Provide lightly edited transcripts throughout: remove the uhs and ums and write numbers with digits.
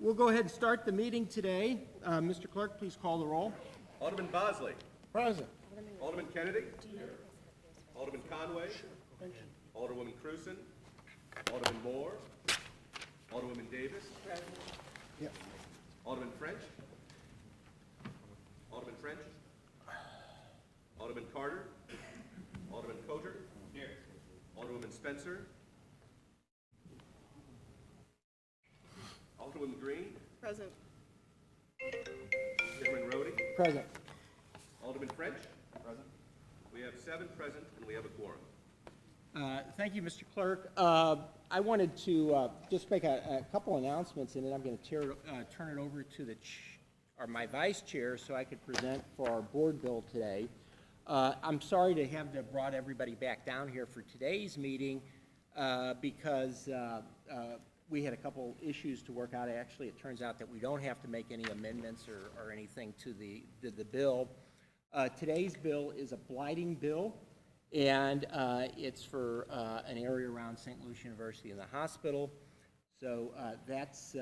We'll go ahead and start the meeting today. Mr. Clerk, please call the roll. Alderman Bosley. Present. Alderman Kennedy. Alderman Conway. Alderwoman Cruzen. Alderman Moore. Alderwoman Davis. Yep. Alderman French. Alderman French. Alderman Carter. Alderman Cotter. Here. Alderwoman Spencer. Alderwoman Green. Present. Chairman Rhodey. Present. Alderman French. Present. We have 7 present and we have a quorum. Thank you, Mr. Clerk. I wanted to just make a couple announcements, and then I'm going to turn it over to my vice chair so I could present for our board bill today. I'm sorry to have brought everybody back down here for today's meeting because we had a couple issues to work out. Actually, it turns out that we don't have to make any amendments or anything to the bill. Today's bill is a blighting bill, and it's for an area around St. Lucie University and the hospital. So that's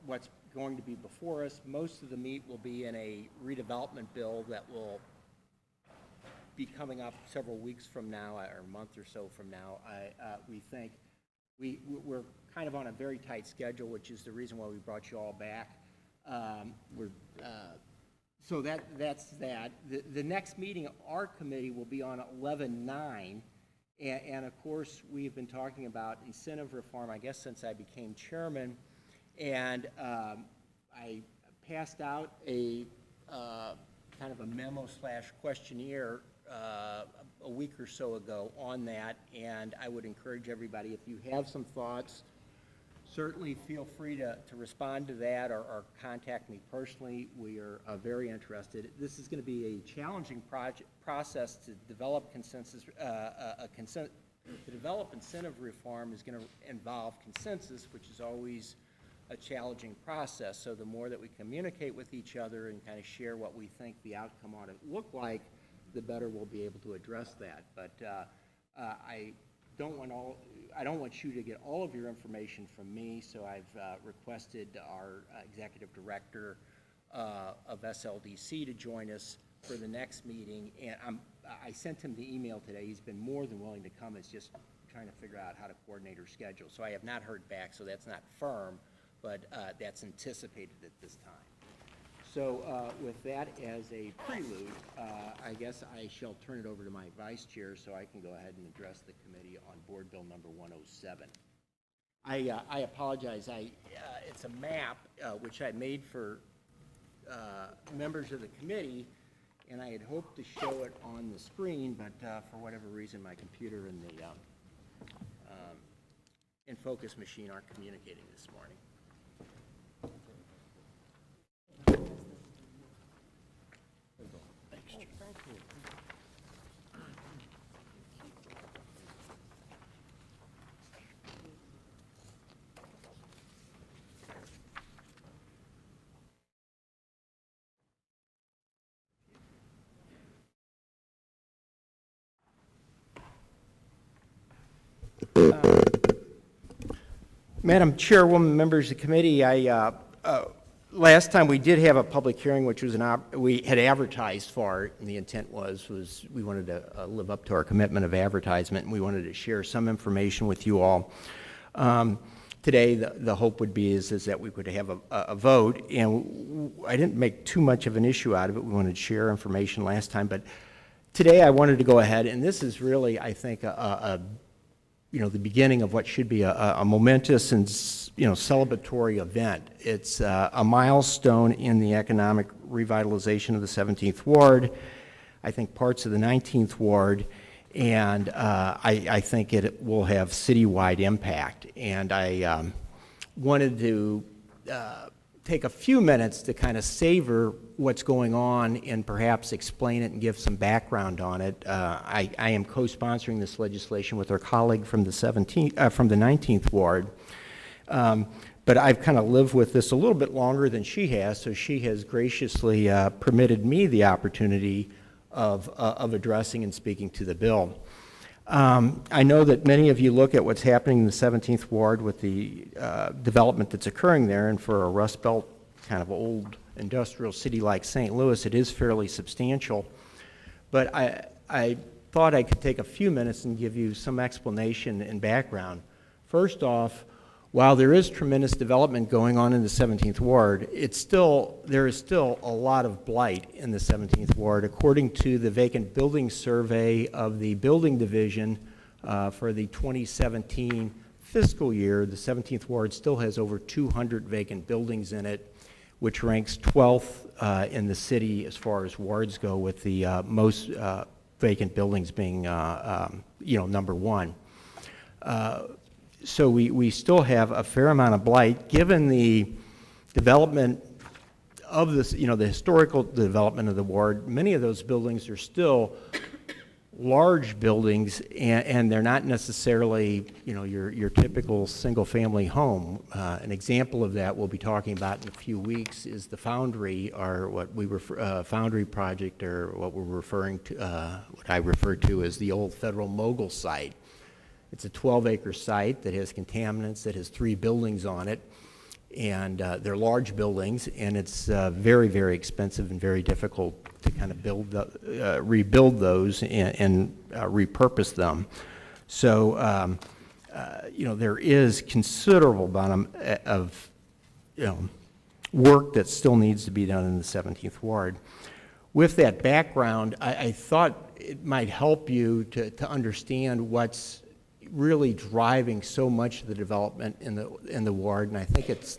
what's going to be before us. Most of the meat will be in a redevelopment bill that will be coming up several weeks from now, or a month or so from now. We think we're kind of on a very tight schedule, which is the reason why we brought you all back. So that's that. The next meeting of our committee will be on 11/9, and of course we have been talking about incentive reform, I guess, since I became chairman, and I passed out a kind of a memo/questionnaire a week or so ago on that, and I would encourage everybody, if you have some thoughts, certainly feel free to respond to that or contact me personally. We are very interested. This is going to be a challenging process to develop consensus. To develop incentive reform is going to involve consensus, which is always a challenging process. So the more that we communicate with each other and kind of share what we think the outcome ought to look like, the better we'll be able to address that. But I don't want you to get all of your information from me, so I've requested our executive director of SLDC to join us for the next meeting, and I sent him the email today. He's been more than willing to come. It's just trying to figure out how to coordinate her schedule. So I have not heard back, so that's not firm, but that's anticipated at this time. So with that as a prelude, I guess I shall turn it over to my vice chair so I can go ahead and address the committee on board bill number 107. I apologize. It's a map which I made for members of the committee, and I had hoped to show it on the screen, but for whatever reason my computer and the in-focus machine aren't communicating this morning. Madam Chairwoman, members of the committee, last time we did have a public hearing, which was we had advertised for, and the intent was we wanted to live up to our commitment of advertisement, and we wanted to share some information with you all. Today, the hope would be is that we could have a vote, and I didn't make too much of an issue out of it. We wanted to share information last time, but today I wanted to go ahead, and this is really, I think, the beginning of what should be a momentous and celebratory event. It's a milestone in the economic revitalization of the 17th Ward, I think parts of the 19th Ward, and I think it will have citywide impact. And I wanted to take a few minutes to kind of savor what's going on and perhaps explain it and give some background on it. I am co-sponsoring this legislation with our colleague from the 19th Ward, but I've kind of lived with this a little bit longer than she has, so she has graciously permitted me the opportunity of addressing and speaking to the bill. I know that many of you look at what's happening in the 17th Ward with the development that's occurring there, and for a Rust Belt kind of old industrial city like St. Louis, it is fairly substantial. But I thought I could take a few minutes and give you some explanation and background. First off, while there is tremendous development going on in the 17th Ward, there is still a lot of blight in the 17th Ward. According to the vacant building survey of the building division for the 2017 fiscal year, the 17th Ward still has over 200 vacant buildings in it, which ranks 12th in the city as far as wards go, with the most vacant buildings being, number one. So we still have a fair amount of blight. Given the development of this, the historical development of the ward, many of those buildings are still large buildings, and they're not necessarily, your typical single-family home. An example of that we'll be talking about in a few weeks is the Foundry, or what we refer Foundry project, or what we're referring to, what I refer to as the old Federal Mogul site. It's a 12-acre site that has contaminants, that has 3 buildings on it, and they're large buildings, and it's very, very expensive and very difficult to kind of rebuild those and repurpose them. So, there is considerable amount of work that still needs to be done in the 17th Ward. With that background, I thought it might help you to understand what's really driving so much of the development in the ward, and I think it's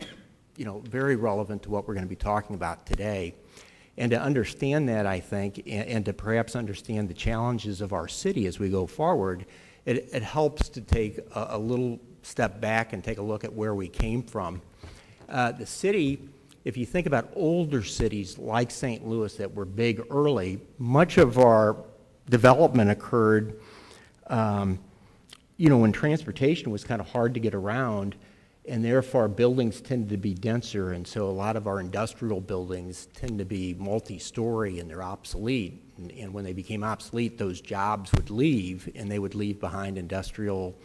very relevant to what we're going to be talking about today. And to understand that, I think, and to perhaps understand the challenges of our city as we go forward, it helps to take a little step back and take a look at where we came from. The city, if you think about older cities like St. Louis that were big early, much of our development occurred when transportation was kind of hard to get around, and therefore buildings tended to be denser, and so a lot of our industrial buildings tend to be multi-story and they're obsolete. And when they became obsolete, those jobs would leave, and they would leave behind industrial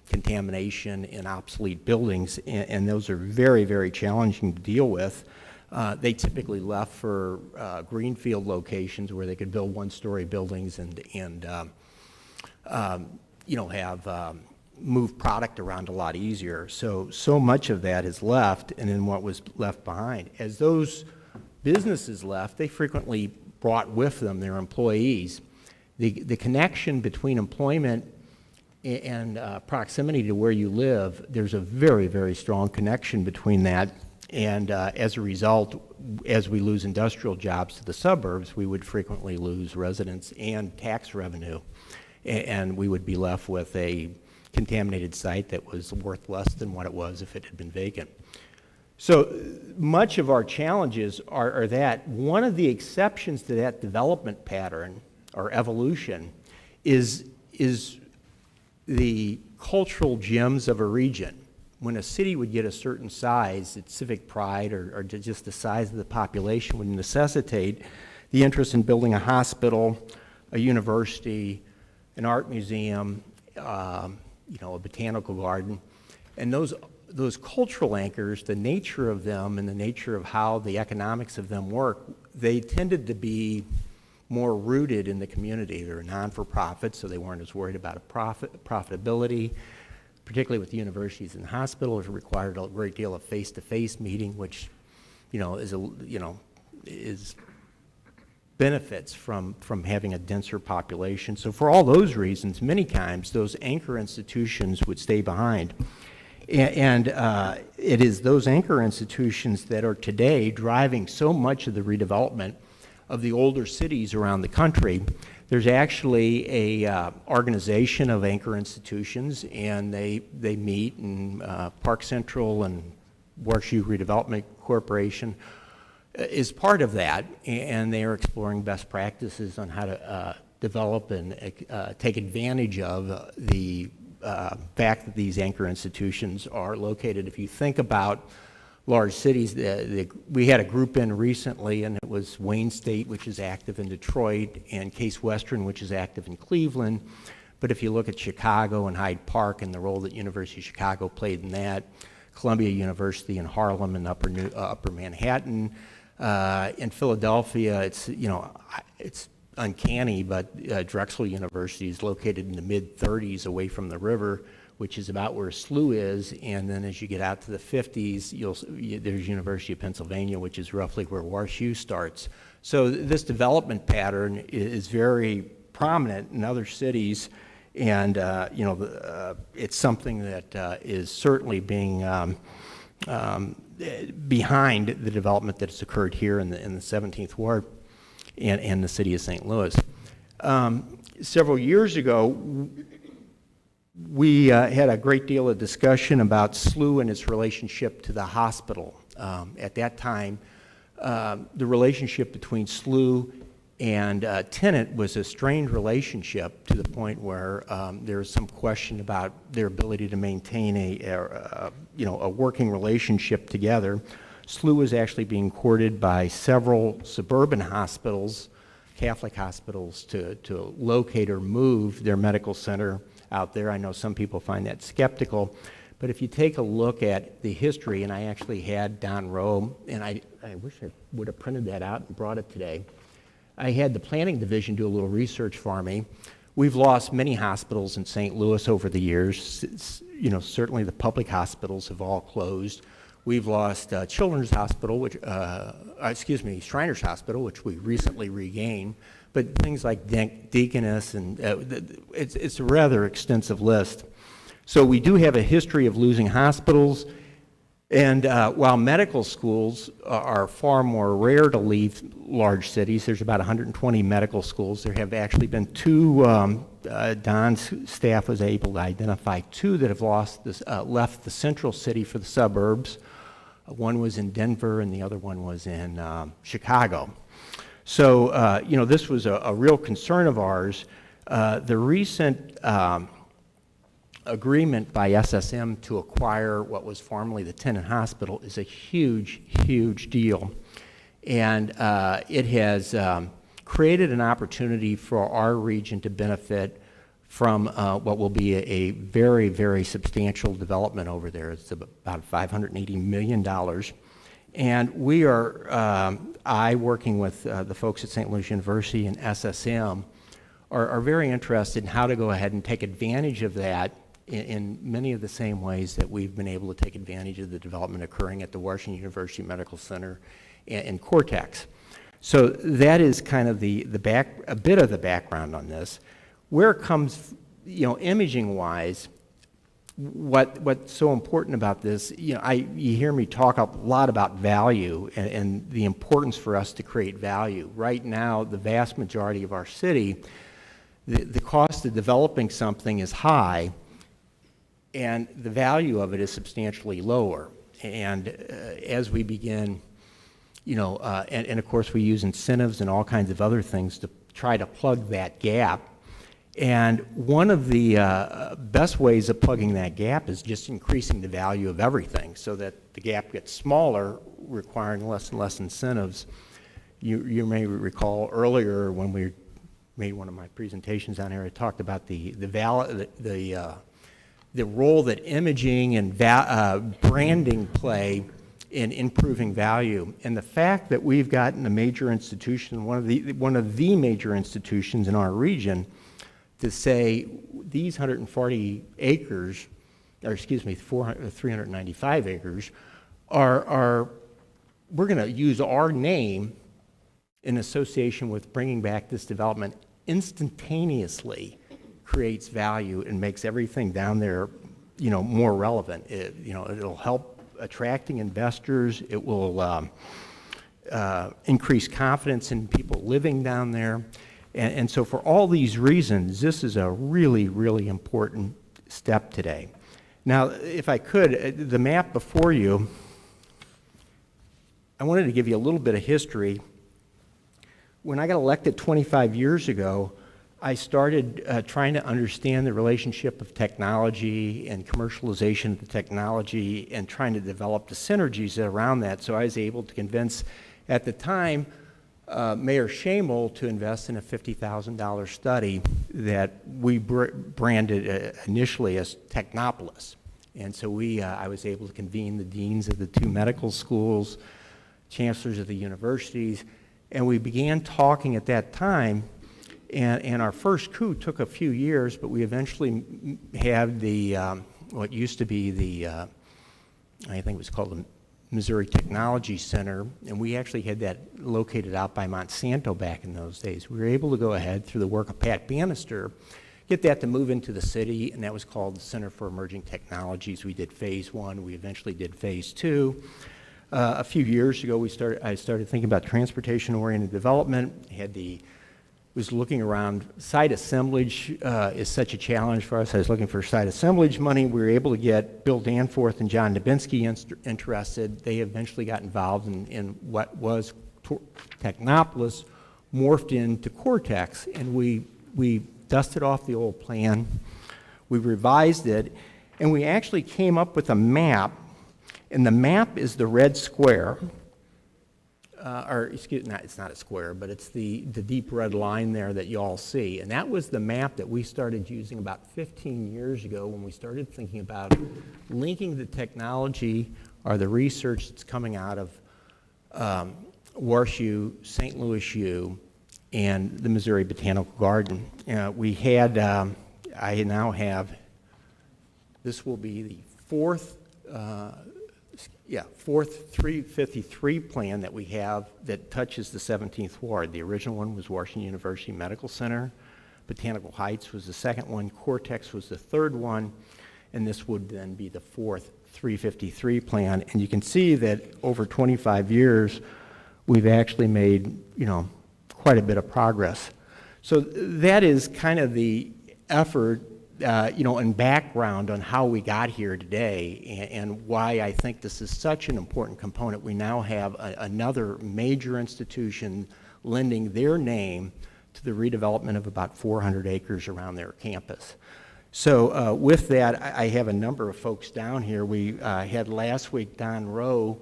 contamination in obsolete buildings, and those are very, very challenging to deal with. They typically left for greenfield locations where they could build one-story buildings and have move product around a lot easier. So much of that is left, and then what was left behind. As those businesses left, they frequently brought with them their employees. The connection between employment and proximity to where you live, there's a very, very strong connection between that. And as a result, as we lose industrial jobs to the suburbs, we would frequently lose residents and tax revenue. And we would be left with a contaminated site that was worth less than what it was if it had been vacant. So much of our challenges are that. One of the exceptions to that development pattern or evolution is the cultural gems of a region. When a city would get a certain size, its civic pride or just the size of the population would necessitate the interest in building a hospital, a university, an art museum, a botanical garden. And those cultural anchors, the nature of them and the nature of how the economics of them work, they tended to be more rooted in the community. They were non-for-profit, so they weren't as worried about profitability, particularly with the universities and the hospitals. It required a great deal of face-to-face meeting, which, is benefits from having a denser population. So for all those reasons, many times those anchor institutions would stay behind. And it is those anchor institutions that are today driving so much of the redevelopment of the older cities around the country. There's actually a organization of anchor institutions, and they meet, and Park Central and Watershed Redevelopment Corporation is part of that, and they are exploring best practices on how to develop and take advantage of the fact that these anchor institutions are located. If you think about large cities, we had a group in recently, and it was Wayne State, which is active in Detroit, and Case Western, which is active in Cleveland. But if you look at Chicago and Hyde Park and the role that University of Chicago played in that, Columbia University in Harlem and Upper Manhattan, in Philadelphia, it's uncanny, but Drexel University is located in the mid-30s away from the river, which is about where SLU is, and then as you get out to the 50s, there's University of Pennsylvania, which is roughly where WashU starts. So this development pattern is very prominent in other cities, and it's something that is certainly being behind the development that's occurred here in the 17th Ward and the city of St. Louis. Several years ago, we had a great deal of discussion about SLU and its relationship to the hospital. At that time, the relationship between SLU and Tenet was a strained relationship to the point where there was some question about their ability to maintain a working relationship together. SLU was actually being courted by several suburban hospitals, Catholic hospitals, to locate or move their medical center out there. I know some people find that skeptical, but if you take a look at the history, and I actually had Don Rowe, and I wish I would have printed that out and brought it today. I had the planning division do a little research for me. We've lost many hospitals in St. Louis over the years. Certainly the public hospitals have all closed. We've lost Children's Hospital, Shriners Hospital, which we recently regained. But things like Deaconess, and it's a rather extensive list. So we do have a history of losing hospitals, and while medical schools are far more rare to leave large cities, there's about 120 medical schools. There have actually been two, Don's staff was able to identify two that have left the central city for the suburbs. One was in Denver and the other one was in Chicago. So, this was a real concern of ours. The recent agreement by SSM to acquire what was formerly the Tenet Hospital is a huge, huge deal. And it has created an opportunity for our region to benefit from what will be a very, very substantial development over there. It's about $580 million. And we are, working with the folks at St. Louis University and SSM, are very interested in how to go ahead and take advantage of that in many of the same ways that we've been able to take advantage of the development occurring at the Washington University Medical Center and Cortex. So that is kind of a bit of the background on this. Where it comes, imaging-wise, what's so important about this, you hear me talk a lot about value and the importance for us to create value. Right now, the vast majority of our city, the cost of developing something is high, and the value of it is substantially lower. And as we begin, and of course we use incentives and all kinds of other things to try to plug that gap. And one of the best ways of plugging that gap is just increasing the value of everything so that the gap gets smaller, requiring less and less incentives. You may recall earlier when we made one of my presentations down here, I talked about the role that imaging and branding play in improving value. And the fact that we've gotten a major institution, one of the major institutions in our region, to say these 140 acres, or 395 acres, we're going to use our name in association with bringing back this development instantaneously creates value and makes everything down there, more relevant. It'll help attracting investors. It will increase confidence in people living down there. And so for all these reasons, this is a really, really important step today. Now, if I could, the map before you, I wanted to give you a little bit of history. When I got elected 25 years ago, I started trying to understand the relationship of technology and commercialization of the technology and trying to develop the synergies around that. So I was able to convince, at the time, Mayor Shamel to invest in a $50,000 study that we branded initially as Technopolis. And so I was able to convene the deans of the 2 medical schools, chancellors of the universities, and we began talking at that time. And our first coup took a few years, but we eventually had the, what used to be the, I think it was called the Missouri Technology Center, and we actually had that located out by Monsanto back in those days. We were able to go ahead, through the work of Pat Bannister, get that to move into the city, and that was called the Center for Emerging Technologies. We did phase 1. We eventually did phase 2. A few years ago, I started thinking about transportation-oriented development. Was looking around. Site assemblage is such a challenge for us. I was looking for site assemblage money. We were able to get Bill Danforth and John Dubinsky interested. They eventually got involved in what was Technopolis, morphed into Cortex, and we dusted off the old plan. We revised it, and we actually came up with a map, and the map is the red square. It's not a square, but it's the deep red line there that you all see. And that was the map that we started using about 15 years ago when we started thinking about linking the technology or the research that's coming out of WashU, St. Louis U, and the Missouri Botanical Garden. I now have, this will be the fourth 353 plan that we have that touches the 17th Ward. The original one was Washington University Medical Center. Botanical Heights was the second one. Cortex was the third one. And this would then be the fourth 353 plan. And you can see that over 25 years, we've actually made, quite a bit of progress. So that is kind of the effort and background on how we got here today and why I think this is such an important component. We now have another major institution lending their name to the redevelopment of about 400 acres around their campus. So with that, I have a number of folks down here. We had last week Don Rowe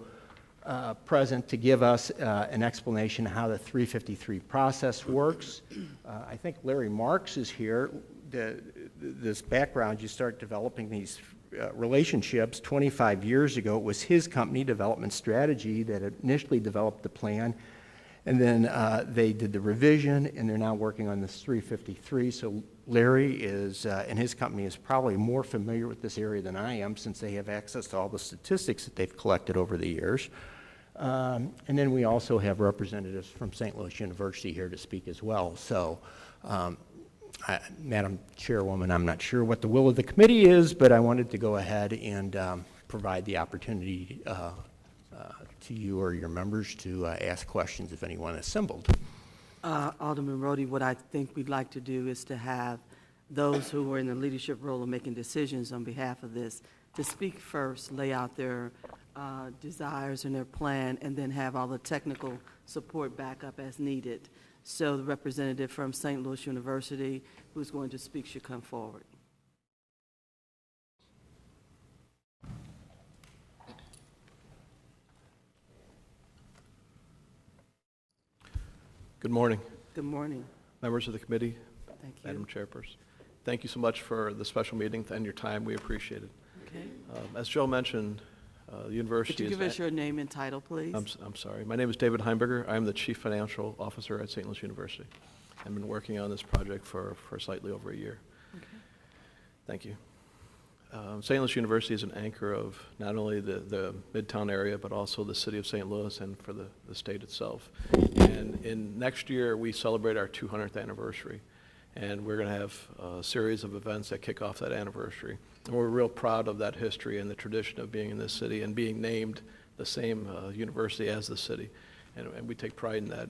present to give us an explanation of how the 353 process works. I think Larry Marks is here. This background, you start developing these relationships. 25 years ago, it was his company, Development Strategy, that initially developed the plan, and then they did the revision, and they're now working on this 353. So Larry is, and his company is probably more familiar with this area than I am, since they have access to all the statistics that they've collected over the years. And then we also have representatives from St. Louis University here to speak as well. So Madam Chairwoman, I'm not sure what the will of the committee is, but I wanted to go ahead and provide the opportunity to you or your members to ask questions if anyone assembled. Alderman Rhodey, what I think we'd like to do is to have those who are in the leadership role of making decisions on behalf of this to speak first, lay out their desires and their plan, and then have all the technical support back up as needed. So the representative from St. Louis University who's going to speak should come forward. Good morning, Good morning. members of the committee, Thank you. Madam Chairperson. Thank you so much for the special meeting and your time. We appreciate it. Okay. As Joe mentioned, the university Could you is... give us your name and title, please? I'm sorry. My name is David Heimberger. I'm the Chief Financial Officer at St. Louis University. I've been working on this project for slightly over a year. Okay. Thank you. St. Louis University is an anchor of not only the Midtown area, but also the city of St. Louis and for the state itself. And in next year, we celebrate our 200th anniversary. And we're going to have a series of events that kick off that anniversary. And we're real proud of that history and the tradition of being in this city and being named the same university as the city. And we take pride in that.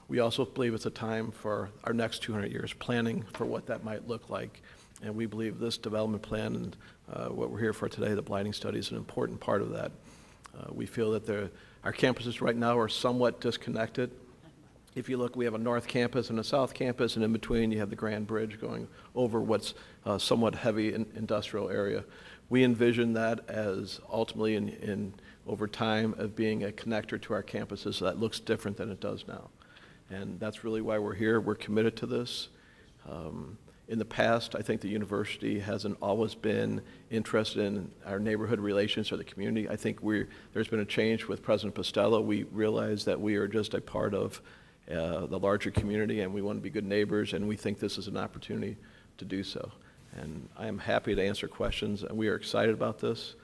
We also believe it's a time for our next 200 years, planning for what that might look like. And we believe this development plan and what we're here for today, the blighting study, is an important part of that. We feel that our campuses right now are somewhat disconnected. If you look, we have a north campus and a south campus, and in between you have the Grand Bridge going over what's somewhat heavy industrial area. We envision that as ultimately in over time of being a connector to our campuses that looks different than it does now. And that's really why we're here. We're committed to this. In the past, I think the university hasn't always been interested in our neighborhood relations or the community. I think there's been a change with President Postello. We realize that we are just a part of the larger community, and we want to be good neighbors, and we think this is an opportunity to do so. And I am happy to answer questions. We are excited about this.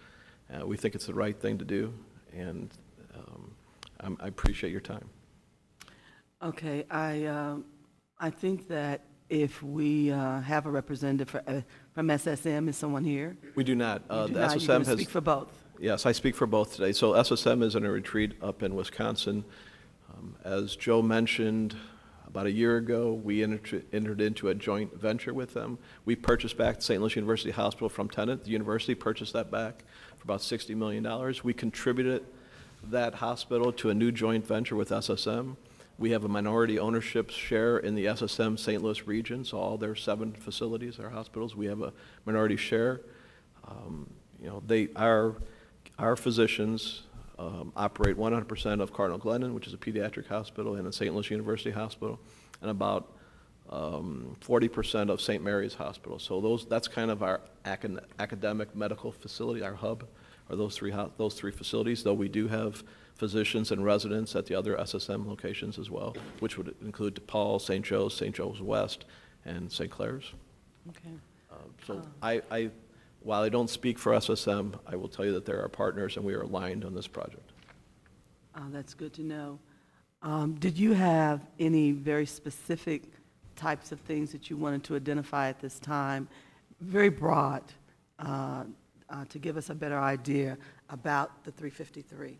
We think it's the right thing to do, and I appreciate your time. Okay, I think that if we have a representative from SSM, is someone here? We do not. You do The not. SSM You're going to has. speak for both? Yes, I speak for both today. So SSM is in a retreat up in Wisconsin. As Joe mentioned, about a year ago, we entered into a joint venture with them. We purchased back St. Louis University Hospital from Tenet. The university purchased that back for about $60 million. We contributed that hospital to a new joint venture with SSM. We have a minority ownership share in the SSM St. Louis region, so all their 7 facilities, our hospitals, we have a minority share. Our physicians operate 100% of Cardinal Glennon, which is a pediatric hospital, and the St. Louis University Hospital, and about 40% of St. Mary's Hospital. So that's kind of our academic medical facility, our hub, are those three facilities, though we do have physicians and residents at the other SSM locations as well, which would include DePaul, St. Joe's West, and St. Clair's. Okay. So while I don't speak for SSM, I will tell you that they're our partners and we are aligned on this project. That's good to know. Did you have any very specific types of things that you wanted to identify at this time, very broad, to give us a better idea about the 353?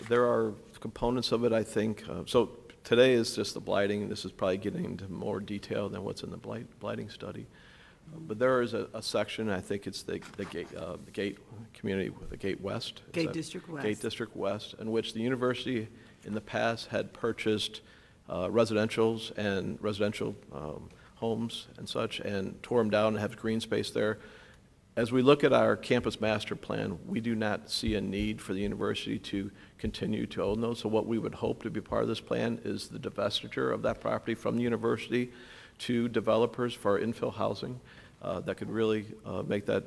There are components of it, I think. So today is just the blighting. This is probably getting into more detail than what's in the blighting study. But there is a section, I think it's the Gate community, the Gate West. Gate District West. Gate District West, in which the university in the past had purchased residential homes and such, and tore them down and have green space there. As we look at our campus master plan, we do not see a need for the university to continue to own those. So what we would hope to be part of this plan is the divestiture of that property from the university to developers for infill housing that could really make that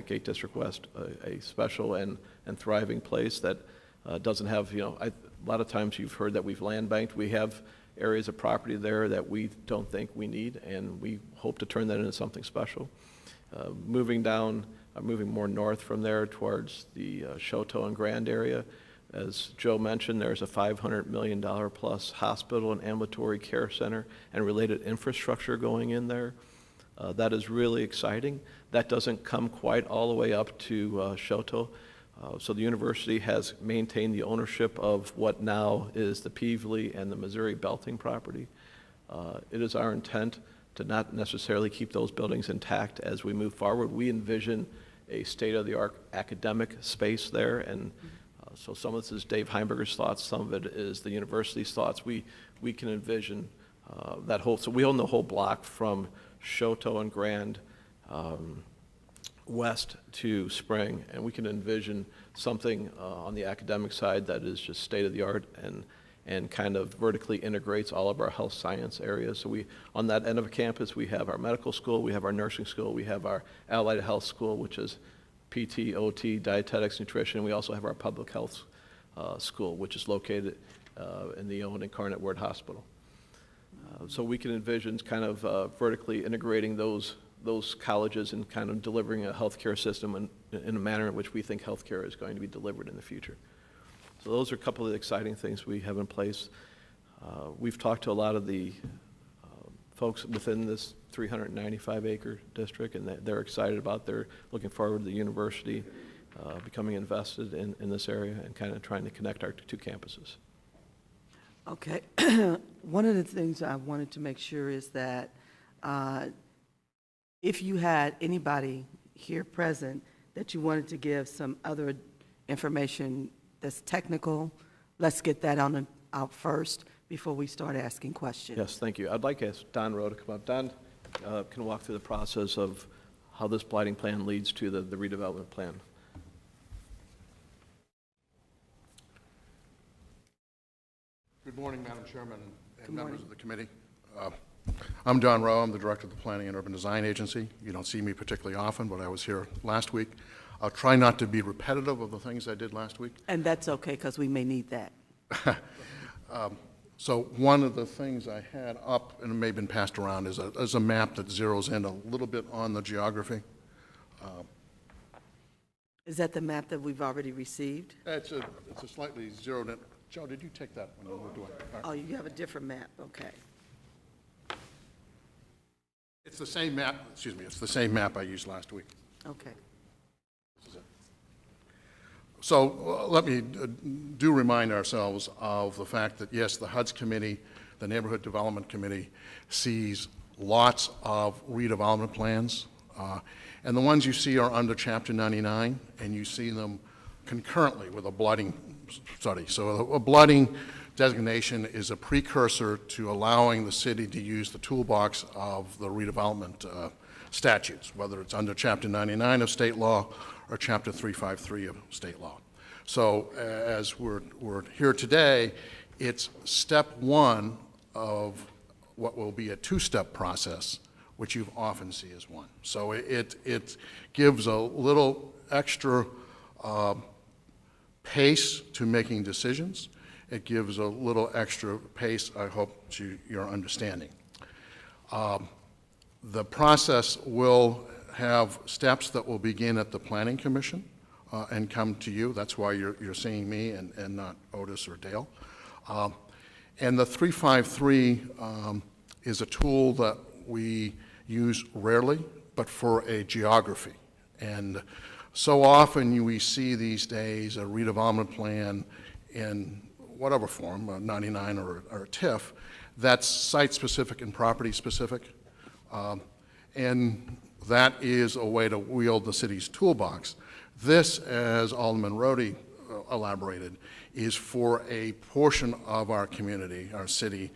Gate District West, a special and thriving place that doesn't have, a lot of times you've heard that we've land banked. We have areas of property there that we don't think we need, and we hope to turn that into something special. Moving more north from there towards the Choteau and Grand area. As Joe mentioned, there's a $500 million plus hospital and ambulatory care center and related infrastructure going in there. That is really exciting. That doesn't come quite all the way up to Choteau. So the university has maintained the ownership of what now is the Peevely and the Missouri Belting property. It is our intent to not necessarily keep those buildings intact as we move forward. We envision a state-of-the-art academic space there, and so some of this is Dave Heimberger's thoughts, some of it is the university's thoughts. We can envision that whole, so we own the whole block from Choteau and Grand west to Spring, and we can envision something on the academic side that is just state-of-the-art and kind of vertically integrates all of our health science areas. So on that end of a campus, we have our medical school, we have our nursing school, we have our allied health school, which is PT, OT, dietetics, nutrition. We also have our public health school, which is located in the owned Incarnate Word Hospital. So we can envision kind of vertically integrating those colleges and kind of delivering a healthcare system in a manner in which we think healthcare is going to be delivered in the future. So those are a couple of the exciting things we have in place. We've talked to a lot of the folks within this 395-acre district, and they're excited about, they're looking forward to the university becoming invested in this area and kind of trying to connect our two campuses. Okay. One of the things I wanted to make sure is that if you had anybody here present that you wanted to give some other information that's technical, let's get that out first before we start asking questions. Yes, thank you. I'd like to ask Don Rowe to come up. Don can walk through the process of how this blighting plan leads to the redevelopment plan. Good morning, Madam Chairman and Good members morning. of the committee. I'm Don Rowe. I'm the Director of the Planning and Urban Design Agency. You don't see me particularly often, but I was here last week. I'll try not to be repetitive of the things I did last week. And that's okay, because we may need that. So one of the things I had up, and it may have been passed around, is a map that zeroes in a little bit on the geography. Is that the map that we've already received? It's a slightly zeroed in. Joe, did you take that one? We'll do it. All right. Oh, you have a different map, okay. It's the same map, excuse me, it's the same map I used last week. Okay. This is it. So let me do remind ourselves of the fact that, yes, the HUD's committee, the Neighborhood Development Committee, sees lots of redevelopment plans. And the ones you see are under Chapter 99, and you see them concurrently with a blighting study. So a blighting designation is a precursor to allowing the city to use the toolbox of the redevelopment statutes, whether it's under Chapter 99 of state law or Chapter 353 of state law. So as we're here today, it's step one of what will be a two-step process, which you often see as one. So it gives a little extra pace to making decisions. It gives a little extra pace, I hope, to your understanding. The process will have steps that will begin at the Planning Commission and come to you. That's why you're seeing me and not Otis or Dale. And the 353 is a tool that we use rarely, but for a geography. And so often we see these days a redevelopment plan in whatever form, a 99 or a TIF, that's site-specific and property-specific. And that is a way to wield the city's toolbox. This, as Alderman Rhodey elaborated, is for a portion of our community, our city,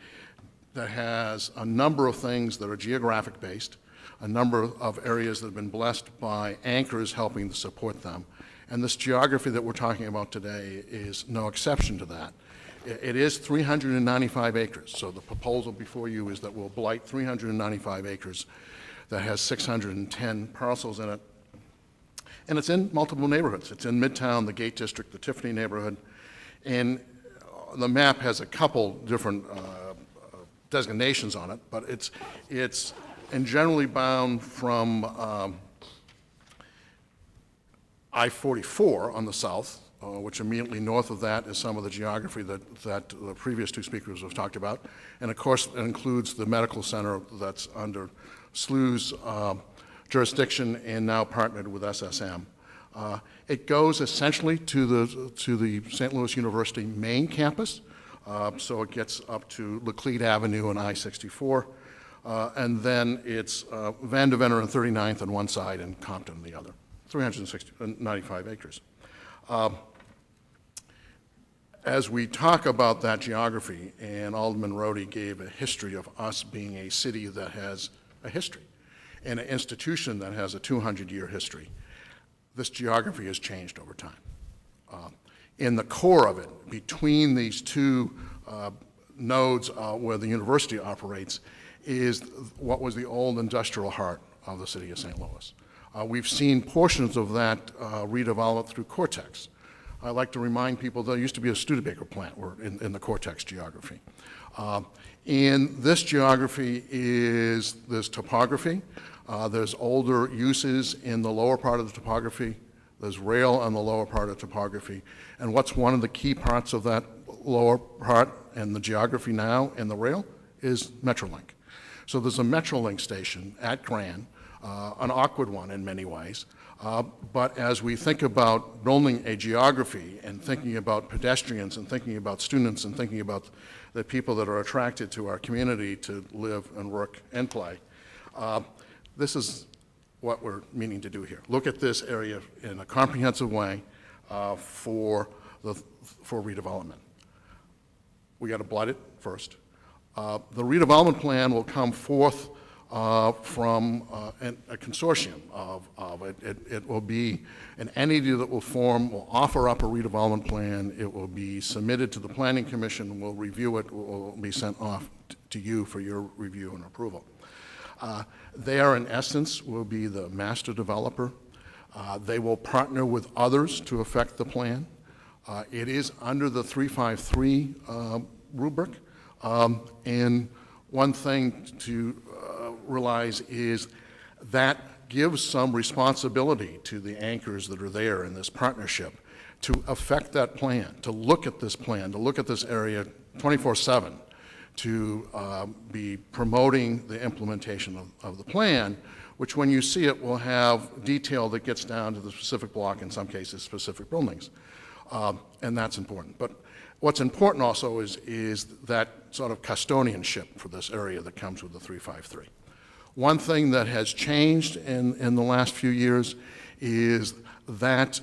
that has a number of things that are geographic-based, a number of areas that have been blessed by anchors helping to support them. And this geography that we're talking about today is no exception to that. It is 395 acres, so the proposal before you is that we'll blight 395 acres that has 610 parcels in it. And it's in multiple neighborhoods. It's in Midtown, the Gate District, the Tiffany neighborhood, and the map has a couple different designations on it, but it's generally bound from I-44 on the south, which immediately north of that is some of the geography that the previous two speakers have talked about. And of course, it includes the medical center that's under SLU's jurisdiction and now partnered with SSM. It goes essentially to the St. Louis University main campus, so it gets up to Laclede Avenue and I-64. And then it's Van de Venner and 39th on one side and Compton on the other, 395 acres. As we talk about that geography, and Alderman Rhodey gave a history of us being a city that has a history and an institution that has a 200-year history, this geography has changed over time. In the core of it, between these two nodes where the university operates, is what was the old industrial heart of the city of St. Louis. We've seen portions of that redeveloped through Cortex. I like to remind people there used to be a Studebaker plant in the Cortex geography. And this geography is this topography. There's older uses in the lower part of the topography. There's rail on the lower part of the topography. And what's one of the key parts of that lower part and the geography now and the rail is Metrolink. So there's a Metrolink station at Grand, an awkward one in many ways. But as we think about building a geography and thinking about pedestrians and thinking about students and thinking about the people that are attracted to our community to live and work and play, this is what we're meaning to do here. Look at this area in a comprehensive way for redevelopment. We got to blight it first. The redevelopment plan will come forth from a consortium of it. It will be an entity that will offer up a redevelopment plan. It will be submitted to the Planning Commission, will review it, will be sent off to you for your review and approval. They are, in essence, will be the master developer. They will partner with others to affect the plan. It is under the 353 rubric. And one thing to realize is that gives some responsibility to the anchors that are there in this partnership to affect that plan, to look at this plan, to look at this area 24/7, to be promoting the implementation of the plan, which when you see it will have detail that gets down to the specific block, in some cases specific buildings. And that's important. But what's important also is that sort of custodianship for this area that comes with the 353. One thing that has changed in the last few years is that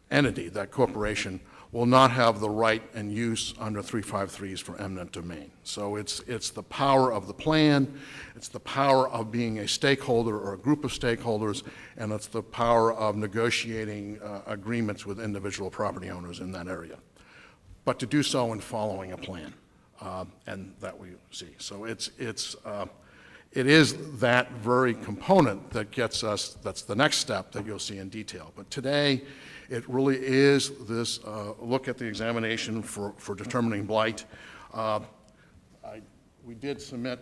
entity, that corporation, will not have the right and use under 353s for eminent domain. So it's the power of the plan, it's the power of being a stakeholder or a group of stakeholders, and it's the power of negotiating agreements with individual property owners in that area. But to do so in following a plan, and that we see. So it is that very component that gets us, that's the next step that you'll see in detail. But today, it really is this look at the examination for determining blight. We did submit,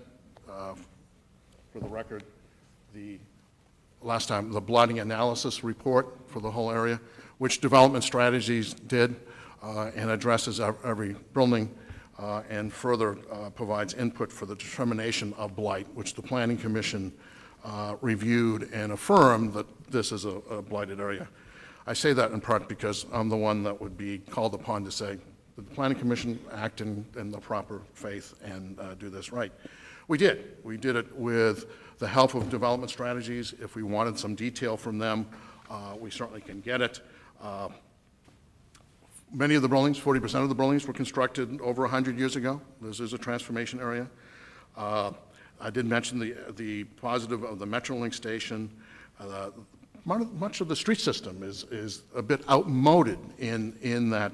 for the record, last time, the blighting analysis report for the whole area, which Development Strategies did and addresses every building and further provides input for the determination of blight, which the Planning Commission reviewed and affirmed that this is a blighted area. I say that in part because I'm the one that would be called upon to say, the Planning Commission act in the proper faith and do this right. We did. We did it with the help of Development Strategies. If we wanted some detail from them, we certainly can get it. Many of the buildings, 40% of the buildings, were constructed over 100 years ago. This is a transformation area. I did mention the positive of the Metrolink station. Much of the street system is a bit outmoded in that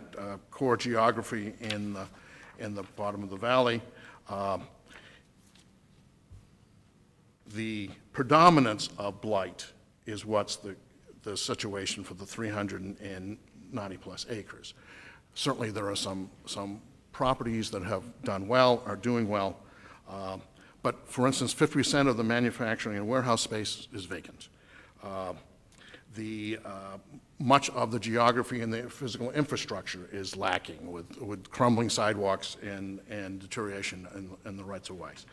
core geography in the bottom of the valley. The predominance of blight is what's the situation for the 390-plus acres. Certainly there are some properties that have done well, are doing well, but for instance, 50% of the manufacturing and warehouse space is vacant. Much of the geography and the physical infrastructure is lacking with crumbling sidewalks and deterioration in the rights of ways.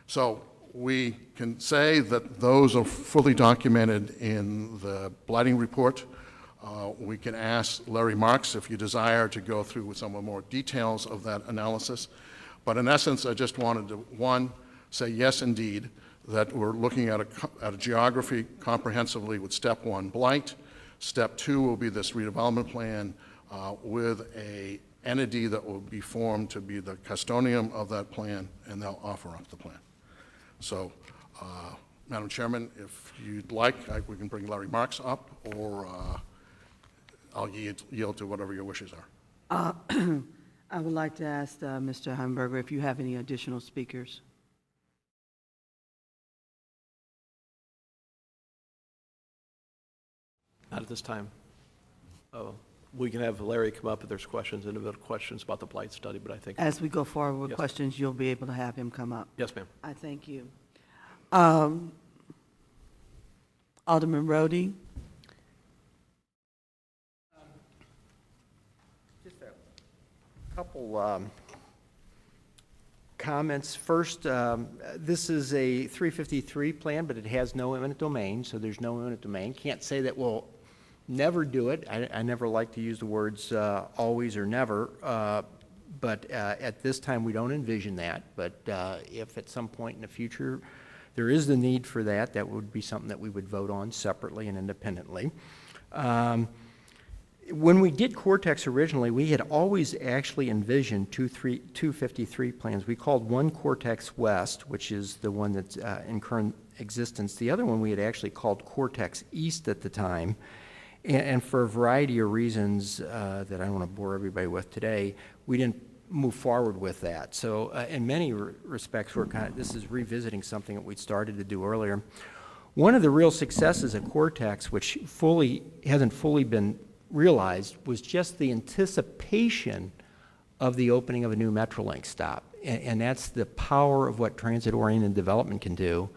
So we can say that those are fully documented in the blighting report. We can ask Larry Marks if you desire to go through with some more details of that analysis. But in essence, I just wanted to, one, say yes, indeed, that we're looking at a geography comprehensively with step one, blight. Step two will be this redevelopment plan with an entity that will be formed to be the custodian of that plan, and they'll offer up the plan. So, Madam Chairman, if you'd like, we can bring Larry Marks up, or I'll yield to whatever your wishes are. I would like to ask Mr. Hamburger if you have any additional speakers. Not at this time. We can have Larry come up if there's questions, individual questions about the blight study, but I think. As we go forward with Yes. questions, you'll be able to have him come up. Yes, ma'am. I thank you. Alderman Rhodey? Just a couple comments. First, this is a 353 plan, but it has no eminent domain, so there's no eminent domain. Can't say that we'll never do it. I never like to use the words always or never, but at this time we don't envision that. But if at some point in the future there is the need for that, that would be something that we would vote on separately and independently. When we did Cortex originally, we had always actually envisioned two 53 plans. We called one Cortex West, which is the one that's in current existence. The other one we had actually called Cortex East at the time. And for a variety of reasons that I don't want to bore everybody with today, we didn't move forward with that. So in many respects, this is revisiting something that we'd started to do earlier. One of the real successes of Cortex, which hasn't fully been realized, was just the anticipation of the opening of a new Metrolink stop. And that's the power of what transit-oriented development can do.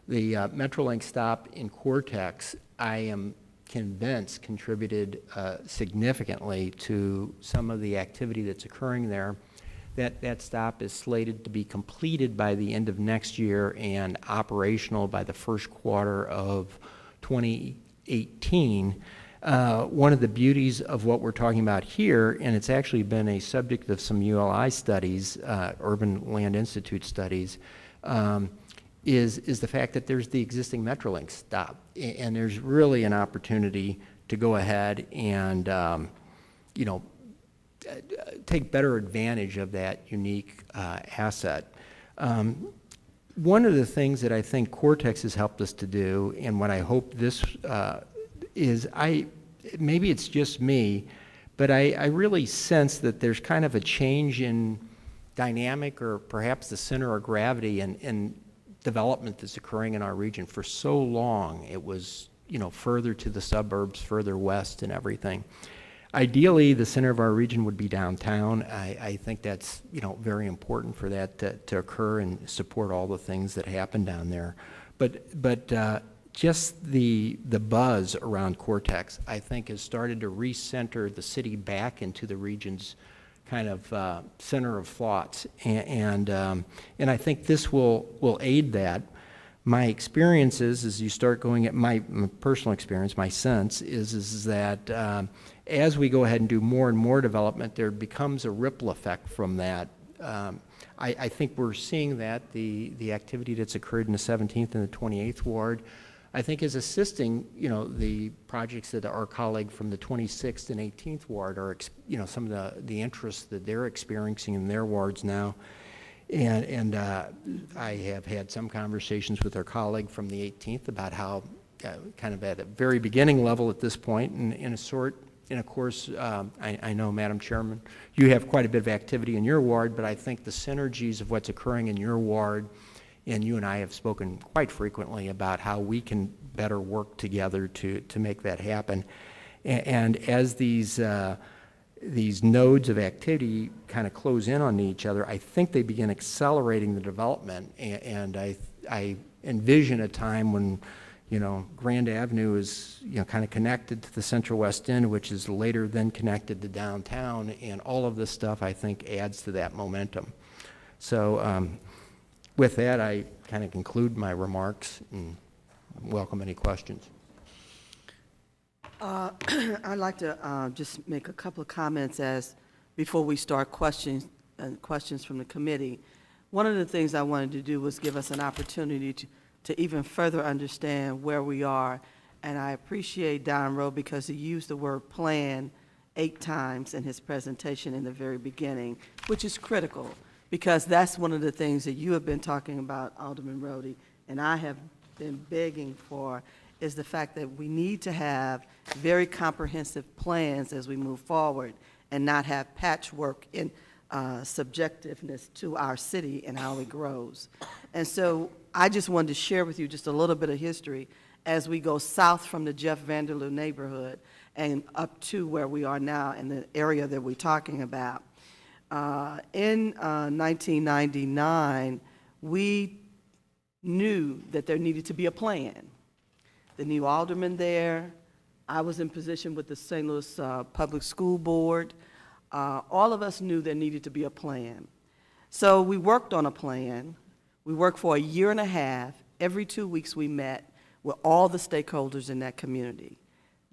The Metrolink stop in Cortex, I am convinced, contributed significantly to some of the activity that's occurring there. That stop is slated to be completed by the end of next year and operational by the first quarter of 2018. One of the beauties of what we're talking about here, and it's actually been a subject of some ULI studies, Urban Land Institute studies, is the fact that there's the existing Metrolink stop. And there's really an opportunity to go ahead and, take better advantage of that unique asset. One of the things that I think Cortex has helped us to do, and what I hope this is, maybe it's just me, but I really sense that there's kind of a change in dynamic, or perhaps the center of gravity in development that's occurring in our region. For so long, it was, further to the suburbs, further west and everything. Ideally, the center of our region would be downtown. I think that's, very important for that to occur and support all the things that happen down there. But just the buzz around Cortex, I think, has started to recenter the city back into the region's kind of center of thoughts, and I think this will aid that. My experience is, as you start going at my personal experience, my sense is that as we go ahead and do more and more development, there becomes a ripple effect from that. I think we're seeing that the activity that's occurred in the 17th and the 28th ward, I think, is assisting, the projects that our colleague from the 26th and 18th ward are, some of the interests that they're experiencing in their wards now. And I have had some conversations with our colleague from the 18th about how, kind of at a very beginning level at this point, and of course, I know, Madam Chairman, you have quite a bit of activity in your ward, but I think the synergies of what's occurring in your ward, and you and I have spoken quite frequently about how we can better work together to make that happen. And as these nodes of activity kind of close in on each other, I think they begin accelerating the development. And I envision a time when, Grand Avenue is, kind of connected to the Central West End, which is later then connected to downtown. And all of this stuff, I think, adds to that momentum. So with that, I kind of conclude my remarks and welcome any questions. I'd like to just make a couple of comments before we start questions from the committee. One of the things I wanted to do was give us an opportunity to even further understand where we are. And I appreciate Don Rowe because he used the word plan 8 times in his presentation in the very beginning, which is critical because that's one of the things that you have been talking about, Alderman Rhodey, and I have been begging for, is the fact that we need to have very comprehensive plans as we move forward and not have patchwork in subjectiveness to our city and how it grows. And so I just wanted to share with you just a little bit of history as we go south from the Jeff Vanderloo neighborhood and up to where we are now in the area that we're talking about. In 1999, we knew that there needed to be a plan. The new alderman there, I was in position with the St. Louis Public School Board. All of us knew there needed to be a plan. So we worked on a plan. We worked for a year and a half. Every 2 weeks we met with all the stakeholders in that community.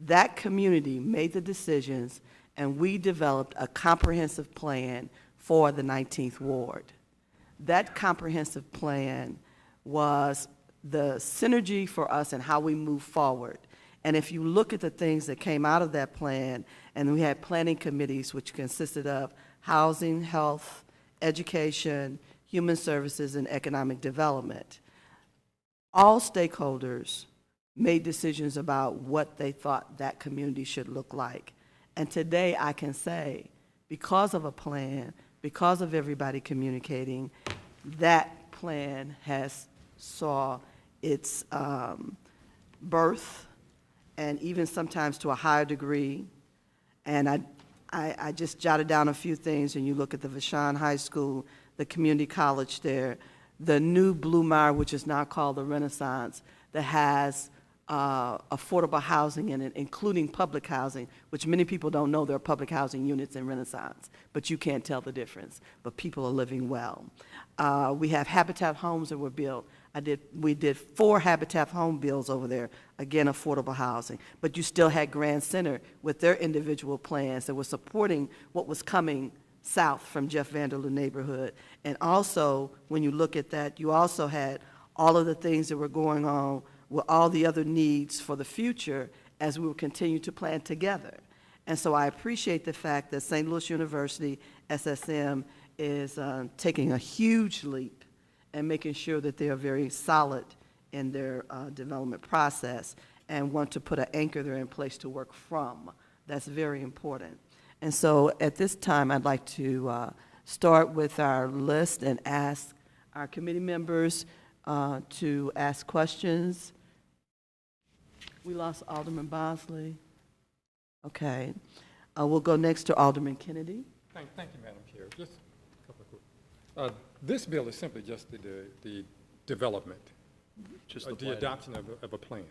That community made the decisions, and we developed a comprehensive plan for the 19th Ward. That comprehensive plan was the synergy for us and how we move forward. And if you look at the things that came out of that plan, and we had planning committees which consisted of housing, health, education, human services, and economic development, all stakeholders made decisions about what they thought that community should look like. And today I can say, because of a plan, because of everybody communicating, that plan has saw its birth, and even sometimes to a higher degree. And I just jotted down a few things, and you look at the Vashon High School, the community college there, the new Blue Mire, which is now called the Renaissance, that has affordable housing in it, including public housing, which many people don't know there are public housing units in Renaissance, but you can't tell the difference. But people are living well. We have Habitat homes that were built. We did 4 Habitat home builds over there, again, affordable housing. But you still had Grand Center with their individual plans that were supporting what was coming south from Jeff Vanderloo neighborhood. And also, when you look at that, you also had all of the things that were going on with all the other needs for the future as we will continue to plan together. And so I appreciate the fact that St. Louis University, SSM, is taking a huge leap and making sure that they are very solid in their development process and want to put an anchor there in place to work from. That's very important. And so at this time, I'd like to start with our list and ask our committee members to ask questions. We lost Alderman Bosley. Okay. We'll go next to Alderman Kennedy. Thank you, Madam Chair. Just a couple of quick. This bill is simply just the development, Just the blighting. adoption of a plan.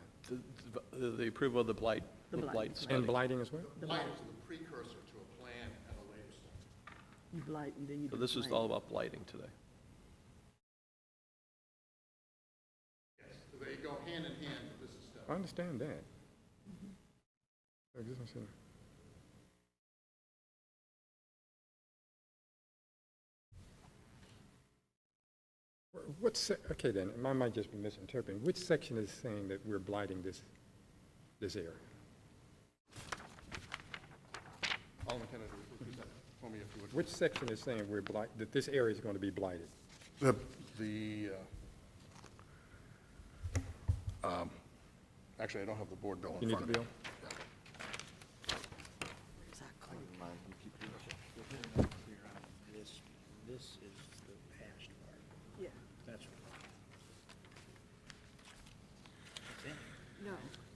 The approval of the blight, The blight. blight study. And blighting as well? Blight is the precursor to a plan at a later stage. You blight and then you So do this is plan. all about blighting today. Yes, they go hand in hand with this stuff. I understand that. I just don't see- Okay then, I might just be misinterpreting. Which section is saying that we're blighting this area? Alderman Kennedy, repeat that for me if you would. Which section is saying that this area is going to be blighted? Actually, I don't have the board bill You in need front the of me. bill? Exactly. This is the hashed part. Yeah. That's No,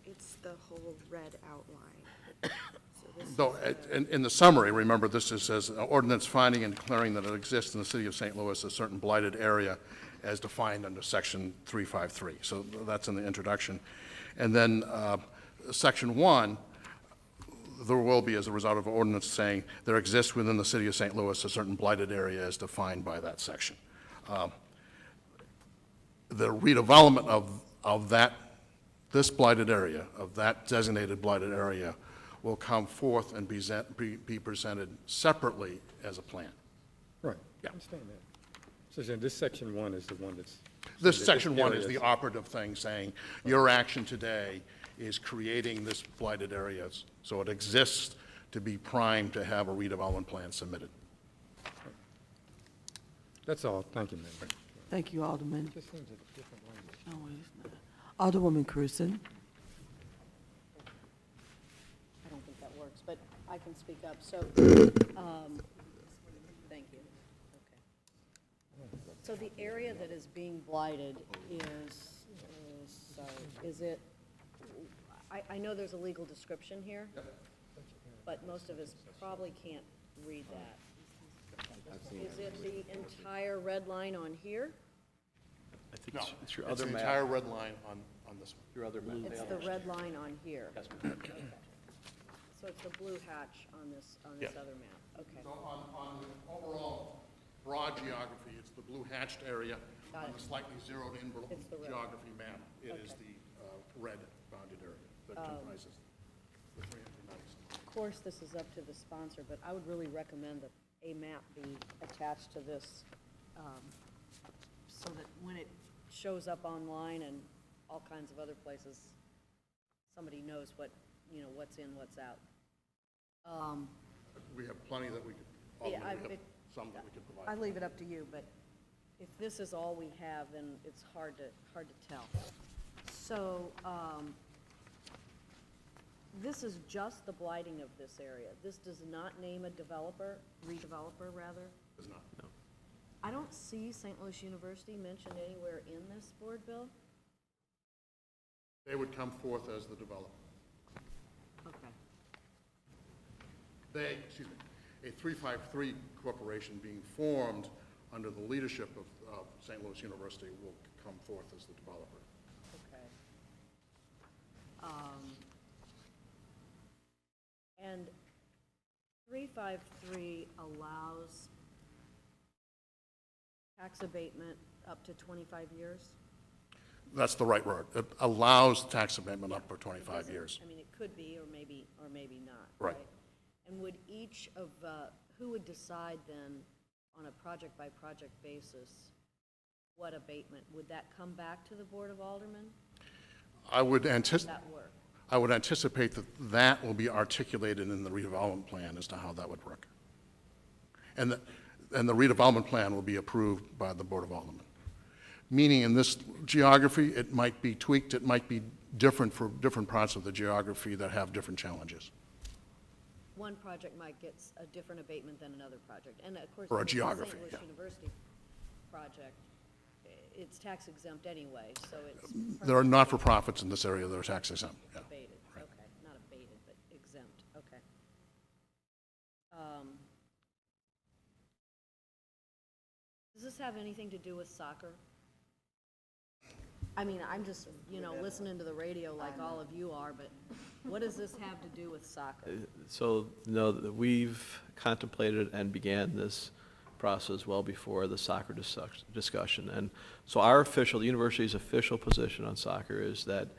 it's the whole red outline. So this Though, is in the summary, remember, this is says, ordinance finding and declaring that it exists in the city of St. Louis a certain blighted area as defined under section 353. So that's in the introduction. And then section 1, there will be, as a result of ordinance saying, there exists within the city of St. Louis a certain blighted area as defined by that section. The redevelopment of this blighted area, of that designated blighted area, will come forth and be presented separately as a plan. Right. Yeah. I understand that. So then this section 1 is the one that's... This that section 1 area is the operative thing, saying your action today is creating this blighted area, so it exists to be primed to have a redevelopment plan submitted. That's all. Thank you, Madam. Thank you, Alderman. It just seems a different language. No, it's not. Alderwoman Cruzen. I don't think that works, but I can speak up. So, thank you. Okay. So the area that is being blighted is it, I know there's a legal description here, but most of us probably can't read that. Is it the entire red line on here? I think it's your It's other the map. entire red line on this one. Your other map. It's the red line on here. Yes, ma'am. Okay. So it's the blue hatch on this Yeah. other map. Okay. So on the overall broad geography, it's the blue hatched area. Got On it. the slightly zeroed-in It's the red. geography map, it is Okay. the red bounded area that comprises the 390. Of course, this is up to the sponsor, but I would really recommend that a map be attached to this, so that when it shows up online and all kinds of other places, somebody knows what, you know, what's in, what's out. We have plenty that we could, Yeah, we have some that we could I provide. leave it up to you, but if this is all we have, then it's hard to tell. So, this is just the blighting of this area. This does not name a developer, redeveloper, rather. Does not. I don't see St. Louis University mentioned anywhere in this board bill. They would come forth as the developer. Okay. Excuse me, a 353 corporation being formed under the leadership of St. Louis University will come forth as the developer. Okay. And 353 allows tax abatement up to 25 years? That's the right word. It allows tax amendment up for 25 Doesn't- years. I mean, it could be, or maybe not. Right. And would each of, who would decide then, on a project-by-project basis, what abatement? Would that come back to the Board of Aldermen? I would How does anticipate. that work? I would anticipate that that will be articulated in the redevelopment plan as to how that would work. And the redevelopment plan will be approved by the Board of Aldermen. Meaning in this geography, it might be tweaked, it might be different for different parts of the geography that have different challenges. One project might get a different abatement than another project. And of course, Or a with the geography, St. Louis yeah. University project, it's tax exempt anyway, so it's. There are not-for-profits in this area that are tax exempt, yeah. Abated, okay, not abated, but exempt, okay. Does this have anything to do with soccer? I mean, I'm just, you know, listening to the radio like all of you are, but what does this have to do with soccer? So, no, we've contemplated and began this process well before the soccer discussion. And so the university's official position on soccer is that